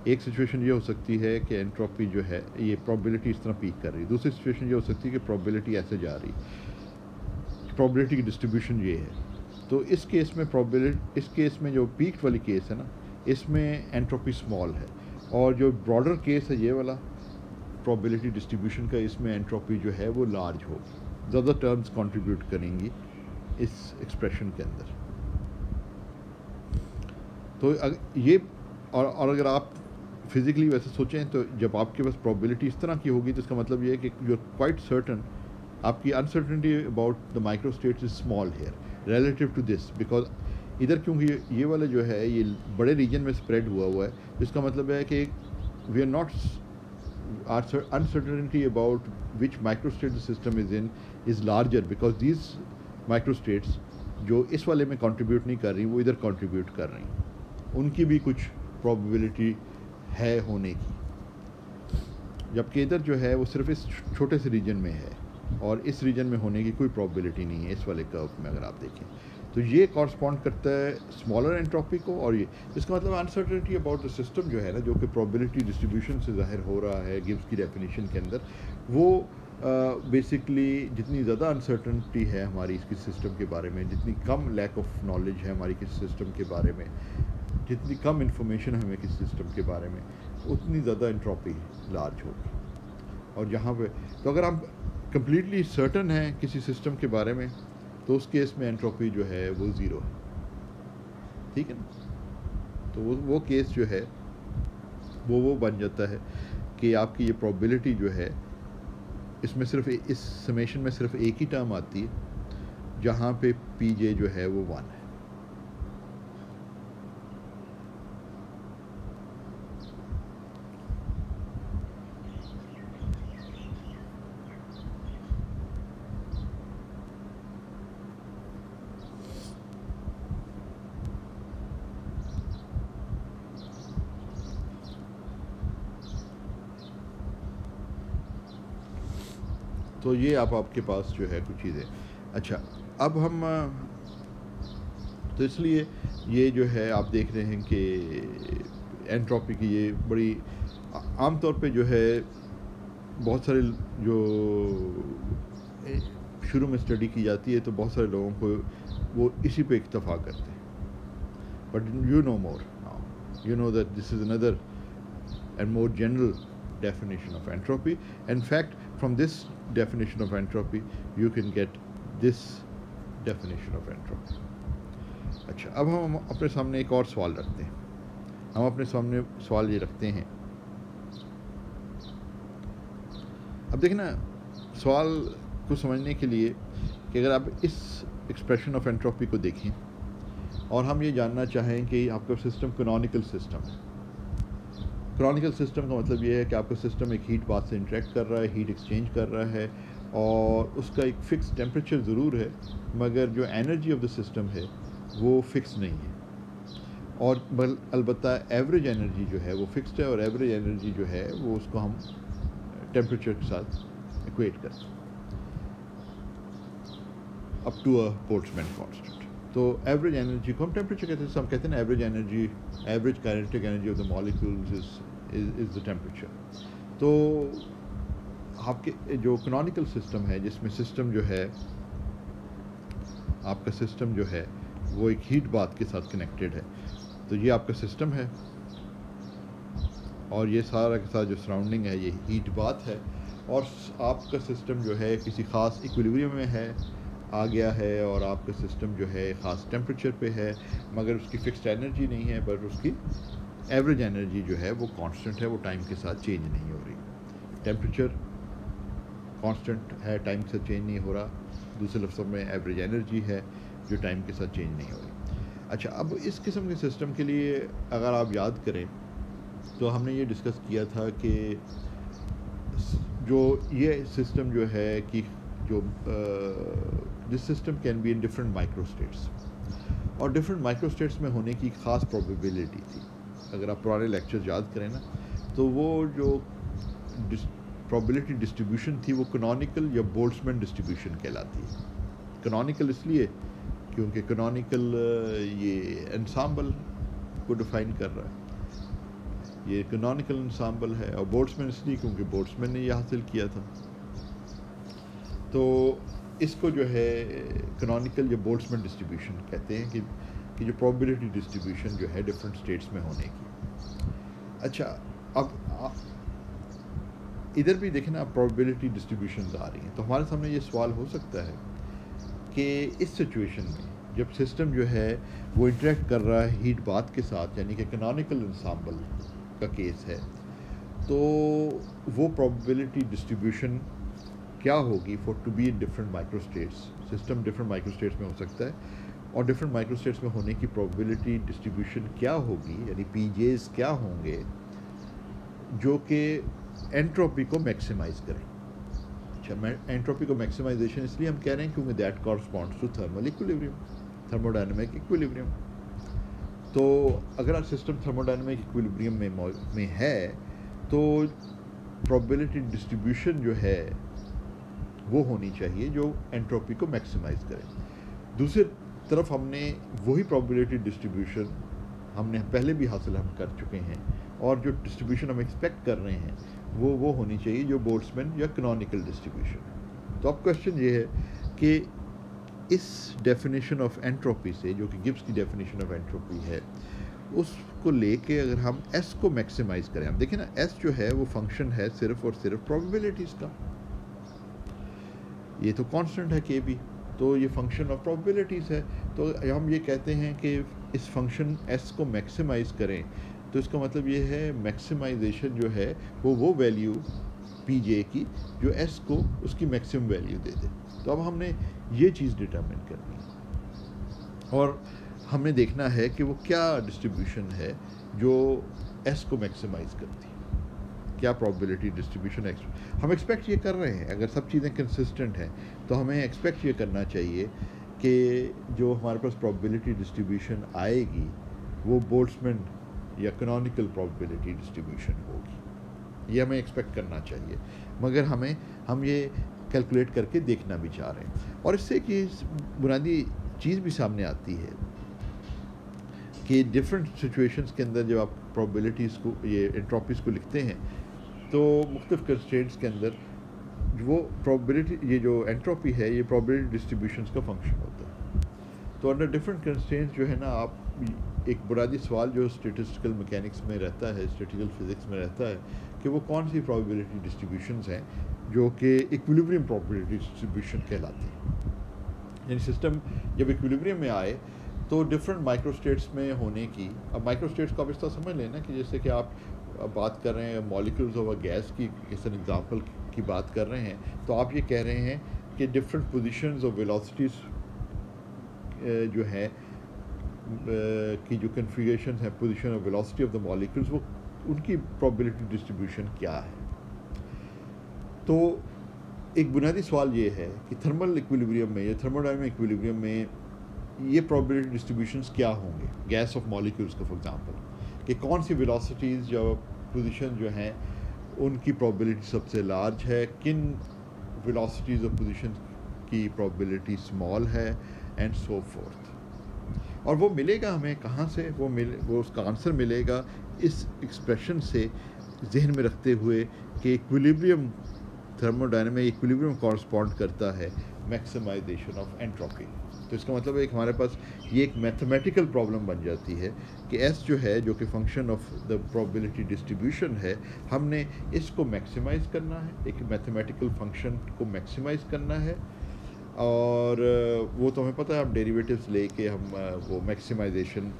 एक सिचुएशन ये हो सकती है कि एंट्रोपी जो है ये प्रोबेबिलिटी इस तरह पीक कर रही है, दूसरी सिचुएशन ये हो सकती है कि प्रोबेबिलिटी ऐसे जा रही है, प्रोबेबिलिटी की डिस्ट्रीब्यूशन ये है। तो इस केस में प्रोबेबिलिटी, इस केस में जो पीक वाली केस है ना, इसमें एंट्रोपी स्मॉल है, और जो ब्रॉडर केस है ये वाला प्रोबेबिलिटी डिस्ट्रीब्यूशन का, इसमें एंट्रोपी जो है वो लार्ज होगी, ज़्यादा टर्म्स कंट्रीब्यूट करेंगी इस एक्सप्रेशन के अंदर। तो ये और अगर आप फिज़िकली वैसे सोचें तो जब आपके पास प्रोबेबिलिटी इस तरह की होगी तो इसका मतलब ये है कि यू आर क्वाइट सर्टन, आपकी uncertainty about the micro states is small here relative to this, because इधर क्योंकि ये वाला जो है ये बड़े रीजन में स्प्रेड हुआ है, जिसका मतलब है कि we are not uncertainty about which microstate the system is in is larger because these microstates जो इस वाले में कंट्रीब्यूट नहीं कर रही वो इधर कंट्रीब्यूट कर रही, उनकी भी कुछ प्रोबेबिलिटी है होने की, जबकि इधर जो है वो सिर्फ इस छोटे से रीजन में है और इस रीजन में होने की कोई प्रोबेबिलिटी नहीं है इस वाले कर्व में अगर आप देखें। तो ये कॉरस्पॉन्ड करता है स्मॉलर एंट्रोपी को, और ये इसका मतलब अनसर्टेनिटी अबाउट द सिस्टम जो है ना, जो कि प्रोबेबिलिटी डिस्ट्रीब्यूशन से ज़ाहिर हो रहा है गिब्स की डेफिनेशन के अंदर, वो बेसिकली जितनी ज़्यादा अनसर्टेनिटी है हमारी इसकी सिस्टम के बारे में, जितनी कम लैक ऑफ नॉलेज है हमारी किसी सिस्टम के बारे में, जितनी कम इंफॉर्मेशन है हमें किसी सिस्टम के बारे में, उतनी ज़्यादा एंट्रोपी लार्ज होगी। और जहाँ पे तो अगर हम कम्प्लीटली सर्टन हैं किसी सिस्टम के बारे में तो उस केस में एंट्रोपी जो है वो ज़ीरो है, ठीक है ना। तो वो केस जो है वो बन जाता है कि आपकी ये प्रोबेबिलिटी जो है इसमें सिर्फ इस समेशन में सिर्फ एक ही टर्म आती है जहाँ पे पी जे जो है वो 1 है। तो ये आपके पास जो है कुछ चीज़ें। अच्छा, अब हम तो इसलिए ये जो है आप देख रहे हैं कि एंट्रोपी की ये बड़ी आम तौर पे जो है बहुत सारे जो शुरू में स्टडी की जाती है तो बहुत सारे लोगों को वो इसी पे इक्तफा करते हैं, but you know more now, you know that this is another and more general definition of entropy. In fact, from this definition of entropy you can get this definition of entropy. अच्छा, अब हम अपने सामने एक और सवाल रखते हैं। हम अपने सामने सवाल ये रखते हैं, अब देखना सवाल को समझने के लिए कि अगर आप इस एक्सप्रेशन ऑफ एंट्रोपी को देखें और हम ये जानना चाहें कि आपका सिस्टम कैनोनिकल सिस्टम है। कैनोनिकल सिस्टम का मतलब ये है कि आपका सिस्टम एक हीट बाथ से इंटरेक्ट कर रहा है, हीट एक्सचेंज कर रहा है और उसका एक फ़िक्स टेम्परेचर ज़रूर है, मगर जो एनर्जी ऑफ द सिस्टम है वो फ़िक्स नहीं है, और अलबत्ता एवरेज एनर्जी जो है वो फिक्स्ड है, और एवरेज एनर्जी जो है वो उसको हम टेम्परेचर के साथ इक्वेट करते हैं up to a Boltzmann constant. तो एवरेज एनर्जी को हम टेम्परेचर कहते हैं। हम कहते हैं ना average energy, average kinetic energy of the molecules is the temperature. तो आपके जो कैनोनिकल सिस्टम है जिसमें सिस्टम जो है आपका सिस्टम जो है वो एक हीट बाथ के साथ कनेक्टेड है, तो ये आपका सिस्टम है और ये सारा के साथ जो सराउंडिंग है ये हीट बाथ है, और आपका सिस्टम जो है किसी ख़ास इक्विलिब्रियम में है आ गया है, और आपका सिस्टम जो है ख़ास टेम्परेचर पे है, मगर उसकी फ़िक्स्ड एनर्जी नहीं है, बट उसकी एवरेज एनर्जी जो है वो कांस्टेंट है, वो टाइम के साथ चेंज नहीं हो रही। टेम्परेचर कांस्टेंट है, टाइम के साथ चेंज नहीं हो रहा, दूसरे लफ्ज़ों में एवरेज एनर्जी है जो टाइम के साथ चेंज नहीं हो रही। अच्छा, अब इस किस्म के सिस्टम के लिए अगर आप याद करें तो हमने ये डिस्कस किया था कि जो ये सिस्टम जो है कि जो this system can be in different micro states, और डिफरेंट माइक्रो स्टेट्स में होने की ख़ास प्रोबेबिलिटी थी। अगर आप पुराने लेक्चर याद करें ना, तो वो जो प्रोबेबिलिटी डिस्ट्रीब्यूशन थी वो कैनोनिकल या बोल्ट्जमैन डिस्ट्रीब्यूशन कहलाती है। कैनोनिकल इसलिए क्योंकि कैनोनिकल ये एंसाम्बल को डिफाइन कर रहा है, ये कैनोनिकल एंसाम्बल है, और बोल्ट्जमैन इसलिए क्योंकि बोल्ट्जमैन ने ये हासिल किया था। तो इसको जो है कैनोनिकल या बोल्ट्जमैन डिस्ट्रीब्यूशन कहते हैं कि जो प्रोबेबिलिटी डिस्ट्रीब्यूशन जो है डिफरेंट स्टेट्स में होने की। अच्छा, अब इधर भी देखें ना, प्रोबेबिलिटी डिस्ट्रीब्यूशन आ रही हैं, तो हमारे सामने ये सवाल हो सकता है कि इस सिचुएशन में जब सिस्टम जो है वो इंटरेक्ट कर रहा है हीट बाथ के साथ, यानी कि कैनोनिकल एंसाम्बल का केस है, तो वो प्रोबेबिलिटी डिस्ट्रीब्यूशन क्या होगी for to be in different microstates. System different microstates में हो सकता है, और डिफरेंट माइक्रोस्टेट्स में होने की प्रोबेबिलिटी डिस्ट्रीब्यूशन क्या होगी, यानी पीजेस क्या होंगे जो कि एंट्रोपी को मैक्सिमाइज करें। अच्छा, मैं एंट्रोपी को मैक्सिमाइजेशन इसलिए हम कह रहे हैं क्योंकि that corresponds to thermal equilibrium, thermodynamic equilibrium. तो अगर आप सिस्टम थर्मोडायनेमिक इक्विलिब्रियम में है तो प्रोबेबिलिटी डिस्ट्रीब्यूशन जो है वो होनी चाहिए जो एंट्रोपी को मैक्सिमाइज करे। दूसरी तरफ हमने वही प्रोबेबिलिटी डिस्ट्रीब्यूशन हमने पहले भी हासिल हम कर चुके हैं, और जो डिस्ट्रीब्यूशन हम एक्सपेक्ट कर रहे हैं वो होनी चाहिए जो बोल्ट्जमैन या कैनोनिकल डिस्ट्रीब्यूशन है। तो अब क्वेश्चन ये है कि इस डेफिनेशन ऑफ एंट्रोपी से, जो कि गिब्स की डेफिनेशन ऑफ एंट्रोपी है, उसको लेके अगर हम एस को मैक्सिमाइज करें, हम देखें ना एस जो है वो फंक्शन है सिर्फ और सिर्फ प्रोबेबिलिटीज़ का। ये तो कांस्टेंट है के भी, तो ये फंक्शन ऑफ प्रोबेबिलिटीज़ है। तो हम ये कहते हैं कि इस फंक्शन एस को मैक्सिमाइज करें, तो इसका मतलब ये है मैक्सिमाइजेशन जो है वो वैल्यू पी जे की जो एस को उसकी मैक्सिमम वैल्यू दे दे। तो अब हमने ये चीज़ डिटरमिन करनी है, और हमने देखना है कि वो क्या डिस्ट्रीब्यूशन है जो एस को मैक्सिमाइज करती है, क्या प्रोबेबिलिटी डिस्ट्रीब्यूशन हम एक्सपेक्ट ये कर रहे हैं। अगर सब चीज़ें कंसिस्टेंट हैं तो हमें एक्सपेक्ट ये करना चाहिए कि जो हमारे पास प्रोबेबिलिटी डिस्ट्रीब्यूशन आएगी वो बोल्ट्जमैन या कैनोनिकल प्रोबेबिलिटी डिस्ट्रीब्यूशन होगी, ये हमें एक्सपेक्ट करना चाहिए। मगर हम ये कैलकुलेट करके देखना भी चाह रहे हैं, और इससे कि बुनियादी चीज़ भी सामने आती है कि डिफरेंट सिचुएशंस के अंदर जब आप प्रोबेबिलिटीज़ को, ये एंट्रोपीज़ को लिखते हैं, तो मुख्तलिफ कंस्ट्रेंट्स के अंदर वो प्रोबेबिलिटी, ये जो एंट्रोपी है ये प्रोबेबिलिटी डिस्ट्रीब्यूशंस का फंक्शन होता है। तो अंडर डिफरेंट कंस्ट्रेंट्स जो है ना, आप एक बुनियादी सवाल जो स्टैटिस्टिकल मैकेनिक्स में रहता है, स्टैटिस्टिकल फिजिक्स में रहता है कि वो कौन सी प्रोबेबिलिटी डिस्ट्रीब्यूशंस हैं जो कि इक्विलिब्रियम प्रोबेबिलिटी डिस्ट्रीब्यूशन कहलाती है। यानी सिस्टम जब इक्विलिब्रियम में आए तो डिफरेंट माइक्रोस्टेट्स में होने की, अब माइक्रोस्टेट्स को आप इस तरह समझ लेना कि जैसे कि आप बात कर रहे हैं मॉलिक्यूल्स ऑफ अ गैस की, इस एन एग्जांपल की बात कर रहे हैं, तो आप ये कह रहे हैं कि डिफरेंट पोजीशंस और वेलोसिटीज़ जो है की जो कन्फिगरेशन है, पोजीशन और वेलोसिटी ऑफ द मॉलिक्यूल्स, वो उनकी प्रोबेबिलिटी डिस्ट्रीब्यूशन क्या है। तो एक बुनियादी सवाल ये है कि थर्मल इक्विलिब्रियम में या थर्मोडायनामिक इक्विलिब्रियम में ये प्रोबेबिलिटी डिस्ट्रीब्यूशंस क्या होंगे गैस ऑफ मॉलिक्यूल्स का, फॉर एग्जांपल, कि कौन सी वेलोसिटीज़ जो पोजीशन जो हैं उनकी प्रोबेबिलिटी सबसे लार्ज है, किन वेलोसिटीज़ और पोजीशन की प्रोबेबिलिटी स्मॉल है, एंड सो फोर्थ। और वो मिलेगा हमें कहाँ से, वो उसका आंसर मिलेगा इस एक्सप्रेशन से, जहन में रखते हुए कि इक्विलिब्रियम, थर्मोडायनामिक इक्विलिब्रियम कॉरस्पॉन्ड करता है मैक्सिमाइजेशन ऑफ एंट्रोपी। तो इसका मतलब है कि हमारे पास ये एक मैथमेटिकल प्रॉब्लम बन जाती है कि एस जो है, जो कि function of the probability distribution है, हमने इसको मैक्सिमाइज़ करना है, एक मैथमेटिकल फंक्शन को मैक्सिमाइज़ करना है, और वो तो हमें पता है, हम डेरिवेटिव्स लेके हम वो मैक्सिमाइजेशन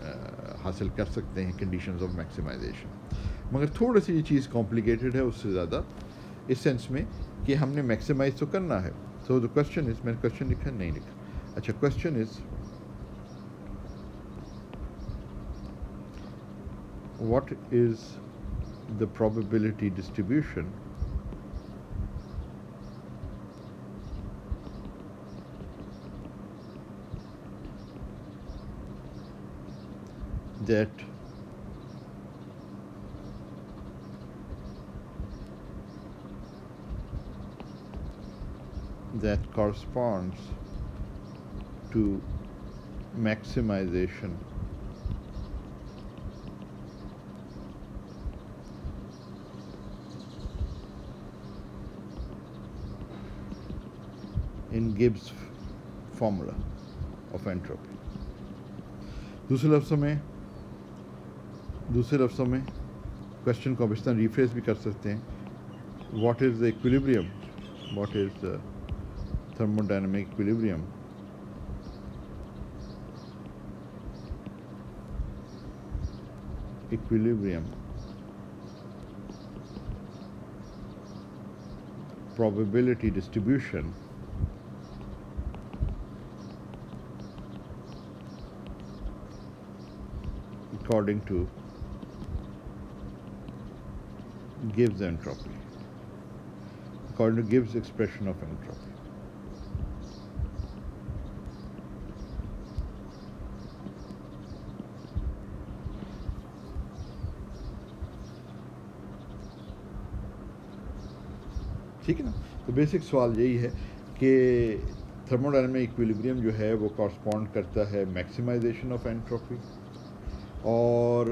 हासिल कर सकते हैं, कंडीशंस ऑफ मैक्सिमाइजेशन। मगर थोड़ी सी ये चीज़ कॉम्प्लिकेटेड है उससे ज़्यादा, इस सेंस में कि हमने मैक्सिमाइज तो करना है। सो द क्वेश्चन इज़, मैंने क्वेश्चन लिखा नहीं लिखा, अच्छा, question is what is the probability distribution that that corresponds to maximization in Gibbs formula of entropy. दूसरे लफ्ज़ों में क्वेश्चन को अब इस तरह रिफ्रेस भी कर सकते हैं. What is the equilibrium, what is the thermodynamic equilibrium probability distribution according to Gibbs entropy, according to Gibbs expression of entropy. ठीक है ना. तो बेसिक सवाल यही है कि थर्मोडायनामिक इक्विलिब्रियम जो है वो कॉरस्पॉन्ड करता है मैक्सिमाइजेशन ऑफ एंट्रोपी, और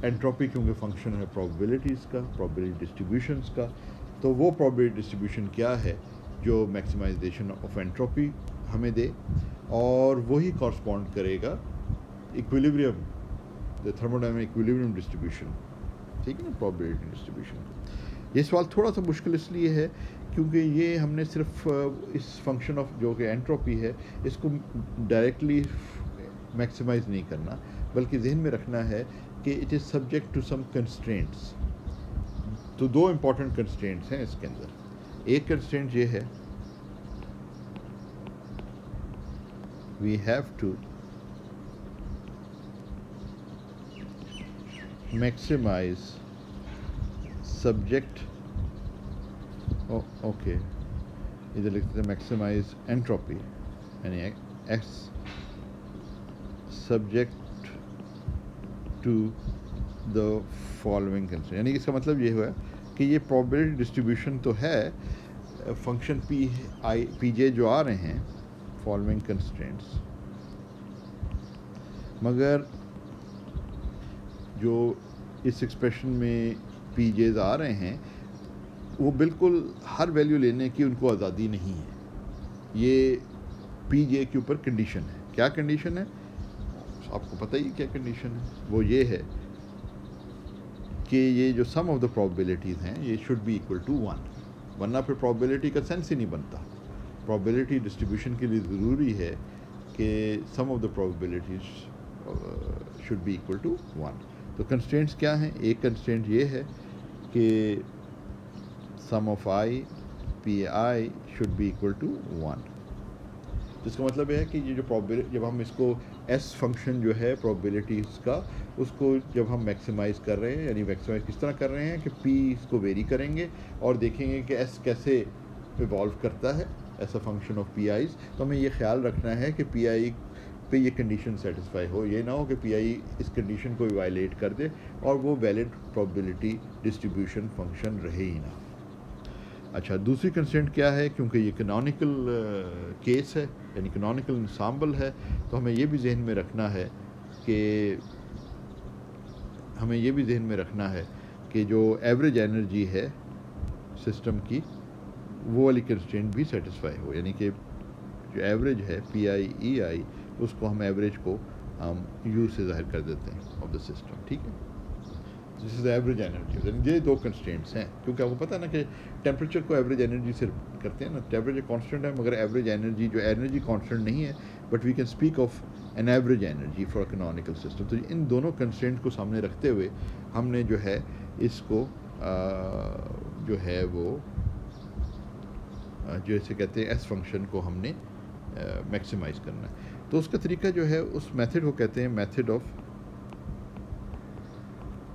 एंट्रोपी क्योंकि फंक्शन है प्रोबेबिलिटीज़ का, प्रोबेबिलिटी डिस्ट्रीब्यूशंस का, तो वो प्रोबेबिलिटी डिस्ट्रीब्यूशन क्या है जो मैक्सिमाइजेशन ऑफ एंट्रोपी हमें दे, और वही कॉरस्पॉन्ड करेगा equilibrium, the thermodynamic equilibrium distribution. ठीक है ना, प्रोबेबिलिटी डिस्ट्रीब्यूशन. ये सवाल थोड़ा सा मुश्किल इसलिए है क्योंकि ये हमने सिर्फ इस फंक्शन ऑफ जो कि एंट्रोपी है इसको डायरेक्टली मैक्सिमाइज़ नहीं करना, बल्कि जहन में रखना है कि it is subject to some constraints. तो दो इम्पॉर्टेंट कंस्ट्रेंट्स हैं इसके अंदर. एक कंस्ट्रेंट ये है, we have to maximize subject, okay इधर लिखते हैं मैक्सिमाइज एंट्रोपी, यानी x subject to the following constraint. यानी इसका मतलब ये हुआ कि ये प्रोबेबिलिटी डिस्ट्रीब्यूशन तो है, फंक्शन पी जे जो आ रहे हैं फॉलोइंग कंस्ट्रेंट्स, मगर जो इस एक्सप्रेशन में पी जेज आ रहे हैं वो बिल्कुल हर वैल्यू लेने की उनको आज़ादी नहीं है. ये पी जे के ऊपर कंडीशन है. क्या कंडीशन है आपको पता ही क्या कंडीशन है. वो ये है कि ये जो सम ऑफ द प्रोबेबिलिटीज़ हैं ये शुड बी इक्वल टू 1, वरना फिर प्रोबेबिलिटी का सेंस ही नहीं बनता. प्रोबेबिलिटी डिस्ट्रीब्यूशन के लिए ज़रूरी है कि sum of the probabilities should be equal to 1. तो कंस्ट्रेंट्स क्या हैं. एक कंस्ट्रेंट ये है कि sum of I P I should be equal to 1. जिसका मतलब है कि ये जो प्रोबेबिलिटी, जब हम इसको एस फंक्शन जो है प्रोबेबिलिटीज़ का, उसको जब हम मैक्सिमाइज़ कर रहे हैं, यानी मैक्सिमाइज़ किस तरह कर रहे हैं कि पी इसको वेरी करेंगे और देखेंगे कि एस कैसे इवॉल्व करता है as a function of p i's. तो हमें ये ख्याल रखना है कि पी आई पे ये कंडीशन सेटिस्फाई हो. ये ना हो कि पी आई इस कंडीशन को वायलेट कर दे और वो वैलिड प्रोबेबिलिटी डिस्ट्रीब्यूशन फंक्शन रहे ही ना. अच्छा, दूसरी कंस्ट्रेंट क्या है, क्योंकि ये कैनोनिकल केस है यानी कैनोनिकल इंसाम्बल है, तो हमें ये भी जहन में रखना है कि जो एवरेज एनर्जी है सिस्टम की वो वाली कंस्ट्रेंट भी सेटिस्फाई हो. यानी कि जो एवरेज है पी आई ई आई, उसको हम एवरेज को हम यू से ज़ाहिर कर देते हैं ऑफ द सिस्टम. ठीक है, दिस इज़ एवरेज एनर्जी. ये दो कंस्ट्रेंट्स हैं, क्योंकि आपको पता है ना कि टेम्परेचर को एवरेज एनर्जी से करते हैं ना. टेम्परेचर कांस्टेंट है मगर एवरेज एनर्जी जो एनर्जी कांस्टेंट नहीं है, but we can speak of an average energy for a canonical system. तो इन दोनों कंस्ट्रेंट को सामने रखते हुए हमने जो है इसको जो है वो जो इसे कहते हैं एस फंक्शन को हमने मैक्सिमाइज़ करना है. तो उसका तरीका जो है उस मेथड को कहते हैं मेथड ऑफ,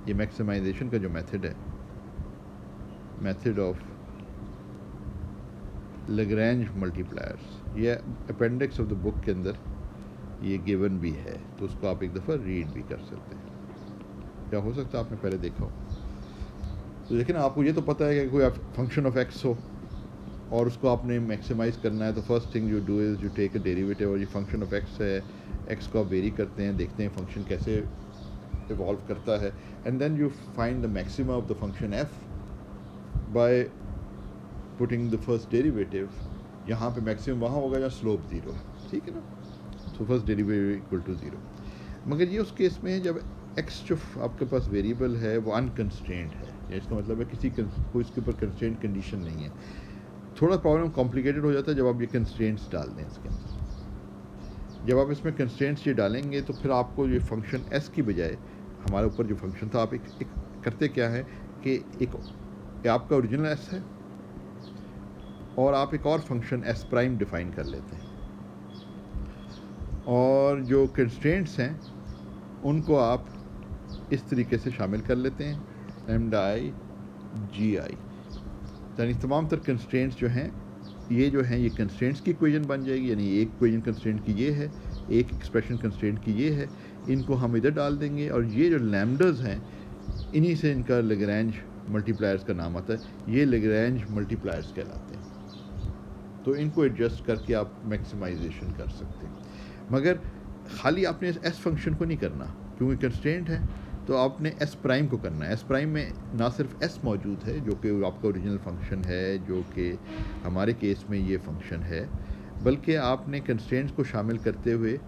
ये मैक्सिमाइजेशन का जो मेथड है, मेथड ऑफ लैग्रैंज मल्टीप्लायर्स. ये अपेंडिक्स ऑफ द बुक के अंदर ये गिवन भी है, तो उसको आप एक दफ़ा रीड भी कर सकते हैं. क्या हो सकता है आपने पहले देखा हो. तो लेकिन आपको ये तो पता है कि कोई फंक्शन ऑफ एक्स हो और उसको आपने मैक्सिमाइज़ करना है, तो first thing you do is you take a derivative, और ये फंक्शन ऑफ एक्स है, एक्स को आप वेरी करते हैं, देखते हैं फंक्शन कैसे इवॉल्व करता है, and then you find the maxima of the function f by putting the first derivative. यहाँ पे मैक्सिमम वहाँ होगा जहाँ स्लोप ज़ीरो है, ठीक है ना। तो first derivative equal to zero. मगर ये उस केस में है जब एक्स जो आपके पास वेरिएबल है वो अनकंस्ट्रेंट है, या इसका मतलब है कोई इसके ऊपर कंस्ट्रेंट कंडीशन नहीं है। थोड़ा प्रॉब्लम कॉम्प्लिकेटेड हो जाता है जब आप ये कंस्ट्रेंट्स डाल दें इसके अंदर। जब आप इसमें कंस्ट्रेंट्स ये डालेंगे तो फिर आपको ये फंक्शन एस की बजाय हमारे ऊपर जो फंक्शन था, आप एक करते क्या है कि एक आपका ओरिजिनल एस है और आप एक और फंक्शन एस प्राइम डिफ़ाइन कर लेते हैं, और जो कंस्ट्रेंट्स हैं उनको आप इस तरीके से शामिल कर लेते हैं, लैम्डा आई जी आई, यानी तमाम तर कंस्ट्रेंट्स जो हैं ये कंस्ट्रेंट्स की इक्वेशन बन जाएगी। यानी एक इक्वेशन कंस्ट्रेंट की ये है, एक एक्सप्रेशन कंस्ट्रेंट की ये है, इनको हम इधर डाल देंगे, और ये जो लैम्डास हैं इन्हीं से इनका लैग्रैंज मल्टीप्लायर्स का नाम आता है, ये लैग्रैंज मल्टीप्लायर्स कहलाते हैं। तो इनको एडजस्ट करके आप मैक्सिमाइजेशन कर सकते हैं, मगर खाली आपने एस फंक्शन को नहीं करना, क्योंकि कंस्ट्रेंट है तो आपने एस प्राइम को करना है। एस प्राइम में ना सिर्फ एस मौजूद है जो कि आपका ओरिजिनल फंक्शन है, जो कि हमारे केस में ये फंक्शन है, बल्कि आपने कंस्ट्रेंट्स को शामिल करते हुए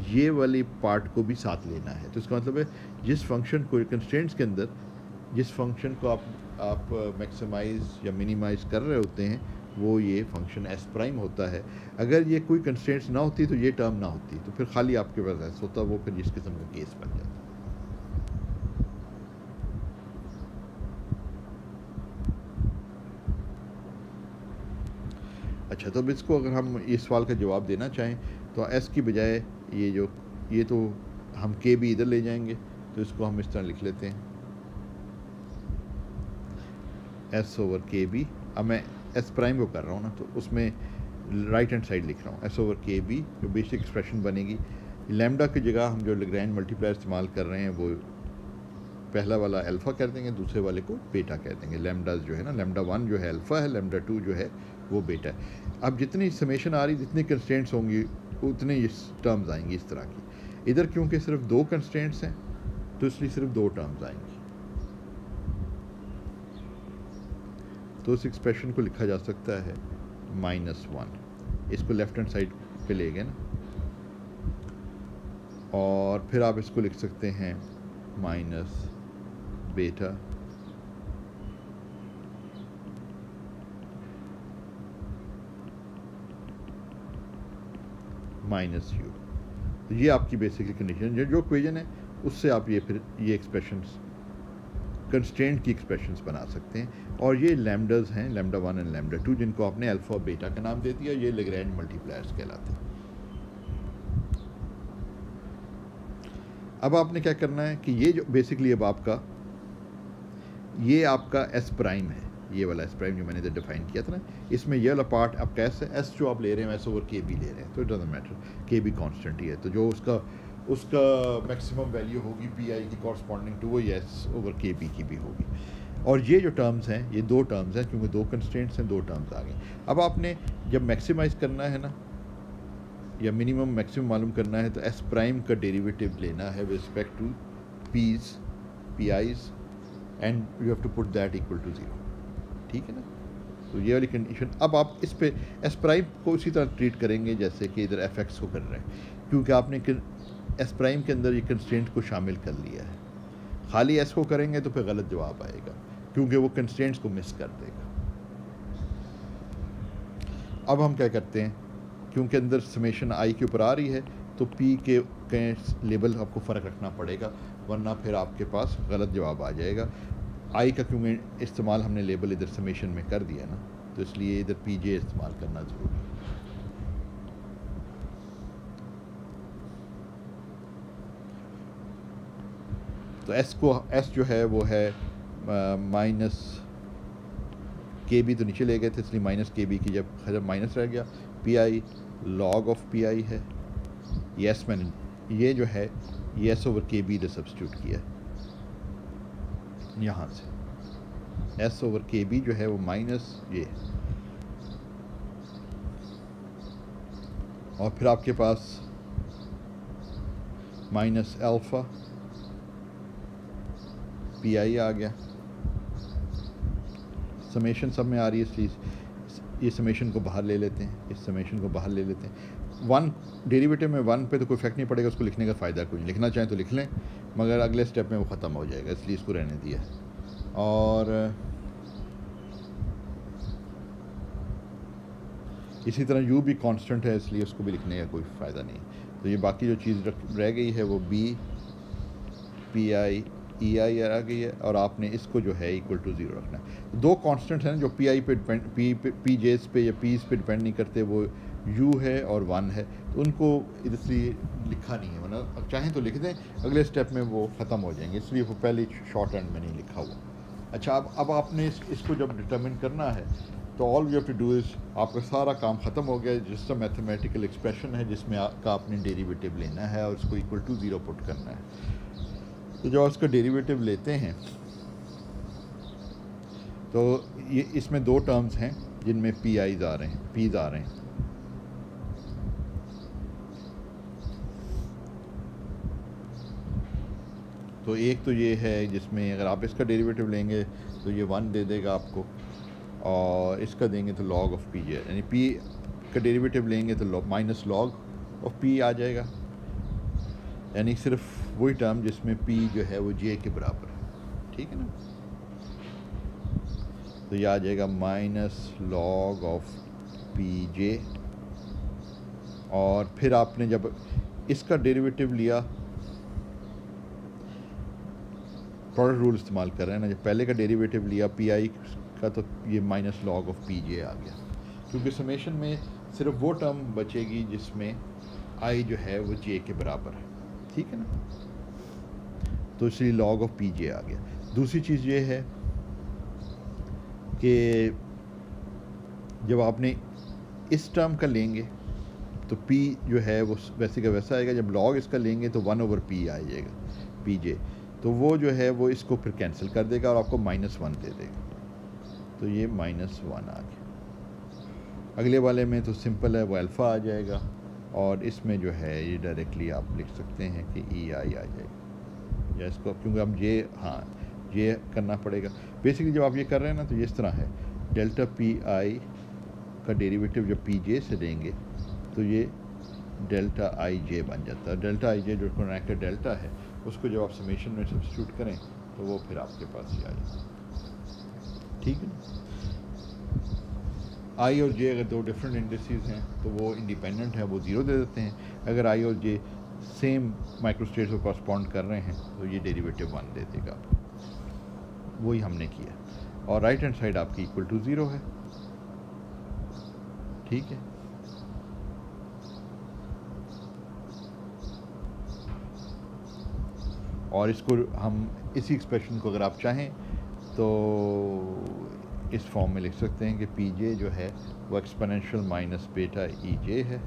ये वाली पार्ट को भी साथ लेना है। तो इसका मतलब है जिस फंक्शन को कंस्ट्रेंट्स के अंदर जिस फंक्शन को आप मैक्सिमाइज़ या मिनिमाइज़ कर रहे होते हैं वो ये फंक्शन एस प्राइम होता है। अगर ये कोई कंस्ट्रेंट्स ना होती तो ये टर्म ना होती, तो फिर खाली आपके पास एस होता, वो फिर इस किस्म का केस बन जाता। अच्छा, तो अब इसको अगर हम इस सवाल का जवाब देना चाहें तो एस की बजाय ये तो हम के भी इधर ले जाएंगे, तो इसको हम इस तरह लिख लेते हैं एस ओवर के बी। अब मैं एस प्राइम को कर रहा हूँ ना, तो उसमें राइट हैंड साइड लिख रहा हूँ एस ओवर के बी, जो बेसिक एक्सप्रेशन बनेगी। लैम्डा की जगह हम जो लैग्रैंज मल्टीप्लायर इस्तेमाल कर रहे हैं वो पहला वाला अल्फ़ा कर देंगे, दूसरे वाले को बेटा कह देंगे। लैम्डास जो है ना, लैम्डा 1 जो है अल्फ़ा है, लैम्डा 2 जो है वो बेटा है। अब जितनी समेशन आ रही, जितनी कंस्ट्रेंट्स होंगी उतने इस टर्म्स आएंगी इस तरह की। इधर क्योंकि सिर्फ 2 कंस्ट्रेंट्स हैं तो इसलिए सिर्फ 2 टर्म्स आएंगी। तो इस एक्सप्रेशन को लिखा जा सकता है -1, इसको लेफ्ट हैंड साइड पे ले गए ना, और फिर आप इसको लिख सकते हैं माइनस बेटा माइनस यू। तो ये आपकी बेसिकली कंडीशन जो इक्वेशन है उससे आप फिर ये एक्सप्रेशंस कंस्ट्रेंट की एक्सप्रेशंस बना सकते हैं। और ये लैम्डास हैं, लैम्डा 1 एंड लैम्डा 2, जिनको आपने अल्फ़ा और बेटा का नाम दे दिया, ये लैग्रैंज मल्टीप्लायर्स कहलाते हैं। अब आपने क्या करना है कि ये जो बेसिकली अब ये आपका एस प्राइम है, ये वाला एस प्राइम जो मैंने इधर डिफाइन किया था ना, इसमें ये वाला पार्ट आपका एस जो आप ले रहे हैं एस ओवर के बी ले रहे हैं, तो इट डजंट मैटर, के बी कॉन्स्टेंट ही है, तो जो उसका मैक्सिमम वैल्यू होगी पी आई की कॉरस्पॉन्डिंग टू वो एस ओवर के बी की भी होगी। और ये जो टर्म्स हैं ये 2 टर्म्स हैं, क्योंकि 2 कंस्ट्रेंट्स हैं, 2 टर्म्स आ गए। अब आपने जब मैक्सिमाइज़ करना है ना, या मिनिमम मैक्सिमम मालूम करना है, तो एस प्राइम का डेरिवेटिव लेना है with respect to p's p i's, and you have to put that equal to 0, ठीक है ना। तो ये वाली कंडीशन, अब आप इस पे एस प्राइम को उसी तरह ट्रीट करेंगे जैसे कि इधर एफ एक्स को कर रहे हैं, क्योंकि आपने एस प्राइम के अंदर ये कंस्ट्रेंट को शामिल कर लिया है। खाली एस को करेंगे तो फिर गलत जवाब आएगा, क्योंकि वो कंस्ट्रेंट्स को मिस कर देगा। अब हम क्या करते हैं, क्योंकि अंदर समेशन आई के ऊपर आ रही है, तो पी के लेबल आपको फ़र्क रखना पड़ेगा, वरना फिर आपके पास गलत जवाब आ जाएगा। आई का क्योंकि इस्तेमाल हमने लेबल इधर समेशन में कर दिया ना, तो इसलिए इधर पी जे इस्तेमाल करना ज़रूरी है। तो एस जो है वो है माइनस के बी, तो नीचे ले गए थे इसलिए माइनस के बी की जब माइनस रह गया, P I log of P I है, यस मैंने ये जो है ये एस ओवर के बी इधर सब्स्टिट्यूट किया यहाँ से, एस ओवर के बी जो है वो माइनस ये और फिर आपके पास माइनस अल्फ़ा पी आई आ गया। समेशन सब में आ रही है, इसलिए ये समेशन को बाहर ले लेते हैं, इस समेशन को बाहर ले लेते हैं। वन डेरिवेटिव में वन पे तो कोई इफेक्ट नहीं पड़ेगा, उसको लिखने का फ़ायदा कोई नहीं, लिखना चाहें तो लिख लें, मगर अगले स्टेप में वो ख़त्म हो जाएगा, इसलिए इसको रहने दिया। और इसी तरह यू भी कांस्टेंट है, इसलिए उसको भी लिखने का कोई फ़ायदा नहीं। तो ये बाकी जो चीज़ रह गई है वो बी पी आई ई आई आ गई है, और आपने इसको जो है इक्वल टू 0 रखना है। दो कांस्टेंट हैं जो पी आई पे डिपेंड पी जेस पे या पीस पे डिपेंड नहीं करते, वो यू है और वन है, तो उनको इसलिए लिखा नहीं है, वरना चाहें तो लिख दें, अगले स्टेप में वो ख़त्म हो जाएंगे, इसलिए वो पहले शॉर्ट एंड में नहीं लिखा हुआ। अच्छा, अब आपने इसको जब डिटर्मिन करना है तो all you have to do is, आपका सारा काम ख़त्म हो गया। जिसका मैथमेटिकल एक्सप्रेशन है जिसमें आपका आपने डेरिवेटिव लेना है और उसको इक्वल टू 0 पुट करना है। तो जब उसका डेरिवेटिव लेते हैं तो ये इसमें दो टर्म्स हैं जिनमें पी आईज आ रहे हैं, पीज आ रहे हैं। तो एक तो ये है जिसमें अगर आप इसका डेरिवेटिव लेंगे तो ये 1 दे देगा आपको, और इसका देंगे तो log ऑफ पी जे, यानी पी का डेरिवेटिव लेंगे तो माइनस log ऑफ पी आ जाएगा, यानी सिर्फ वही टर्म जिसमें p जो है वो j के बराबर है, ठीक है ना। तो ये आ जाएगा माइनस log ऑफ पी जे, और फिर आपने जब इसका डेरिवेटिव लिया, प्रोडक्ट रूल इस्तेमाल कर रहे हैं ना, जब पहले का डेरिवेटिव लिया पी आई का तो ये minus log of P J आ गया, क्योंकि समेशन में सिर्फ वो टर्म बचेगी जिसमें आई जो है वो जे के बराबर है, ठीक है ना। तो इसलिए log ऑफ पी जे आ गया। दूसरी चीज़ ये है कि जब आपने इस टर्म का लेंगे तो p जो है वो वैसे का वैसा आएगा, जब log इसका लेंगे तो 1/p आ जाएगा पी जे, तो वो जो है वो इसको फिर कैंसिल कर देगा और आपको -1 दे देगा, तो ये -1 आ गया। अगले वाले में तो सिंपल है, वो अल्फ़ा आ जाएगा, और इसमें जो है ये डायरेक्टली आप लिख सकते हैं कि ई आई आ जाएगा, या इसको क्योंकि अब जे, हाँ ये करना पड़ेगा। बेसिकली जब आप ये कर रहे हैं ना तो ये इस तरह है, डेल्टा पी आई का डेरिवेटिव जब पी जे से लेंगे तो ये डेल्टा आई जे बन जाता है। डेल्टा आई जे जो का डेल्टा है उसको जब आप समेशन में सब्स्टिट्यूट करें तो वो फिर आपके पास ही आ जाता है, ठीक है। आई और जे अगर दो डिफरेंट इंडिसेस हैं तो वो इंडिपेंडेंट है, वो 0 दे देते हैं। अगर आई और जे सेम माइक्रोस्टेट्स को कॉरस्पॉन्ड कर रहे हैं तो ये डेरिवेटिव 1 दे देगा, वही हमने किया। और राइट हैंड साइड आपकी इक्वल टू 0 है, ठीक है। और इसको हम इसी एक्सप्रेशन को अगर आप चाहें तो इस फॉर्म में लिख सकते हैं कि पी जे जो है वो एक्सपोनेंशियल माइनस बेटा ई जे है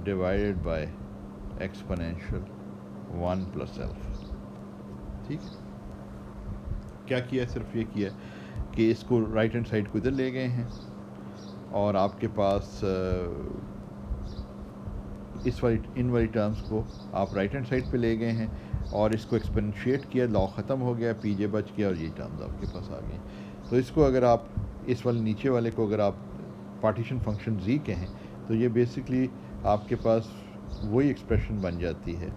डिवाइडेड बाय एक्सपोनेंशियल 1 + अल्फा, ठीक है। क्या किया, सिर्फ ये किया कि इसको राइट हैंड साइड को इधर ले गए हैं, और आपके पास इन वाली टर्म्स को आप राइट हैंड साइड पे ले गए हैं, और इसको एक्सपेंशिएट किया, लॉ ख़त्म हो गया, पी जे बच गया, और ये टर्म्स आपके पास आ गई। तो इसको अगर आप इस वाले नीचे वाले को अगर आप पार्टीशन फंक्शन जी कहें तो ये बेसिकली आपके पास वही एक्सप्रेशन बन जाती है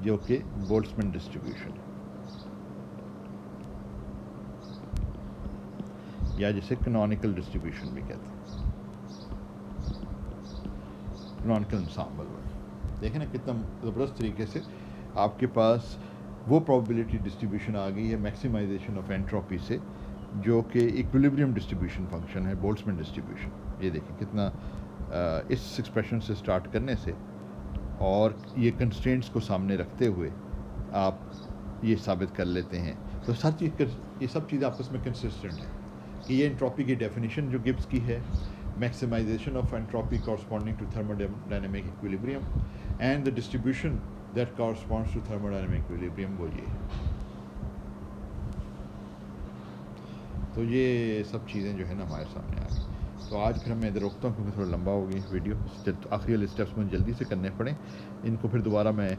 जो कि बोल्ट्जमैन डिस्ट्रीब्यूशन है, या जिसे कैनोनिकल डिस्ट्रीब्यूशन भी कहते हैं, कैनोनिकल एंसेंबल। देखें ना कितना ज़बरदस्त तरीके से आपके पास वो प्रोबेबिलिटी डिस्ट्रीब्यूशन आ गई है मैक्सिमाइजेशन ऑफ एंट्रोपी से, जो कि इक्विलिब्रियम डिस्ट्रीब्यूशन फंक्शन है, बोल्ट्जमैन डिस्ट्रीब्यूशन। ये देखें कितना इस एक्सप्रेशन से स्टार्ट करने से और ये कंस्ट्रेंट्स को सामने रखते हुए आप ये साबित कर लेते हैं। तो ये सब चीज़ें आपस में कंसिस्टेंट है कि ये एंट्रोपी की डेफिनेशन जो गिब्स की है, maximization of entropy corresponding to thermodynamic equilibrium and the distribution that corresponds to thermodynamic equilibrium, वो ये है। तो ये सब चीज़ें जो है ना हमारे सामने आ गई। तो आज फिर मैं इधर रोकता हूँ क्योंकि थोड़ा लंबा हो गई वीडियो। आखिरी वाले स्टेप्स मुझे जल्दी से करने पड़े, इनको फिर दोबारा मैं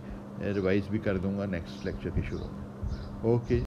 रिवाइज़ भी कर दूँगा नेक्स्ट लेक्चर के शुरू में। ओके।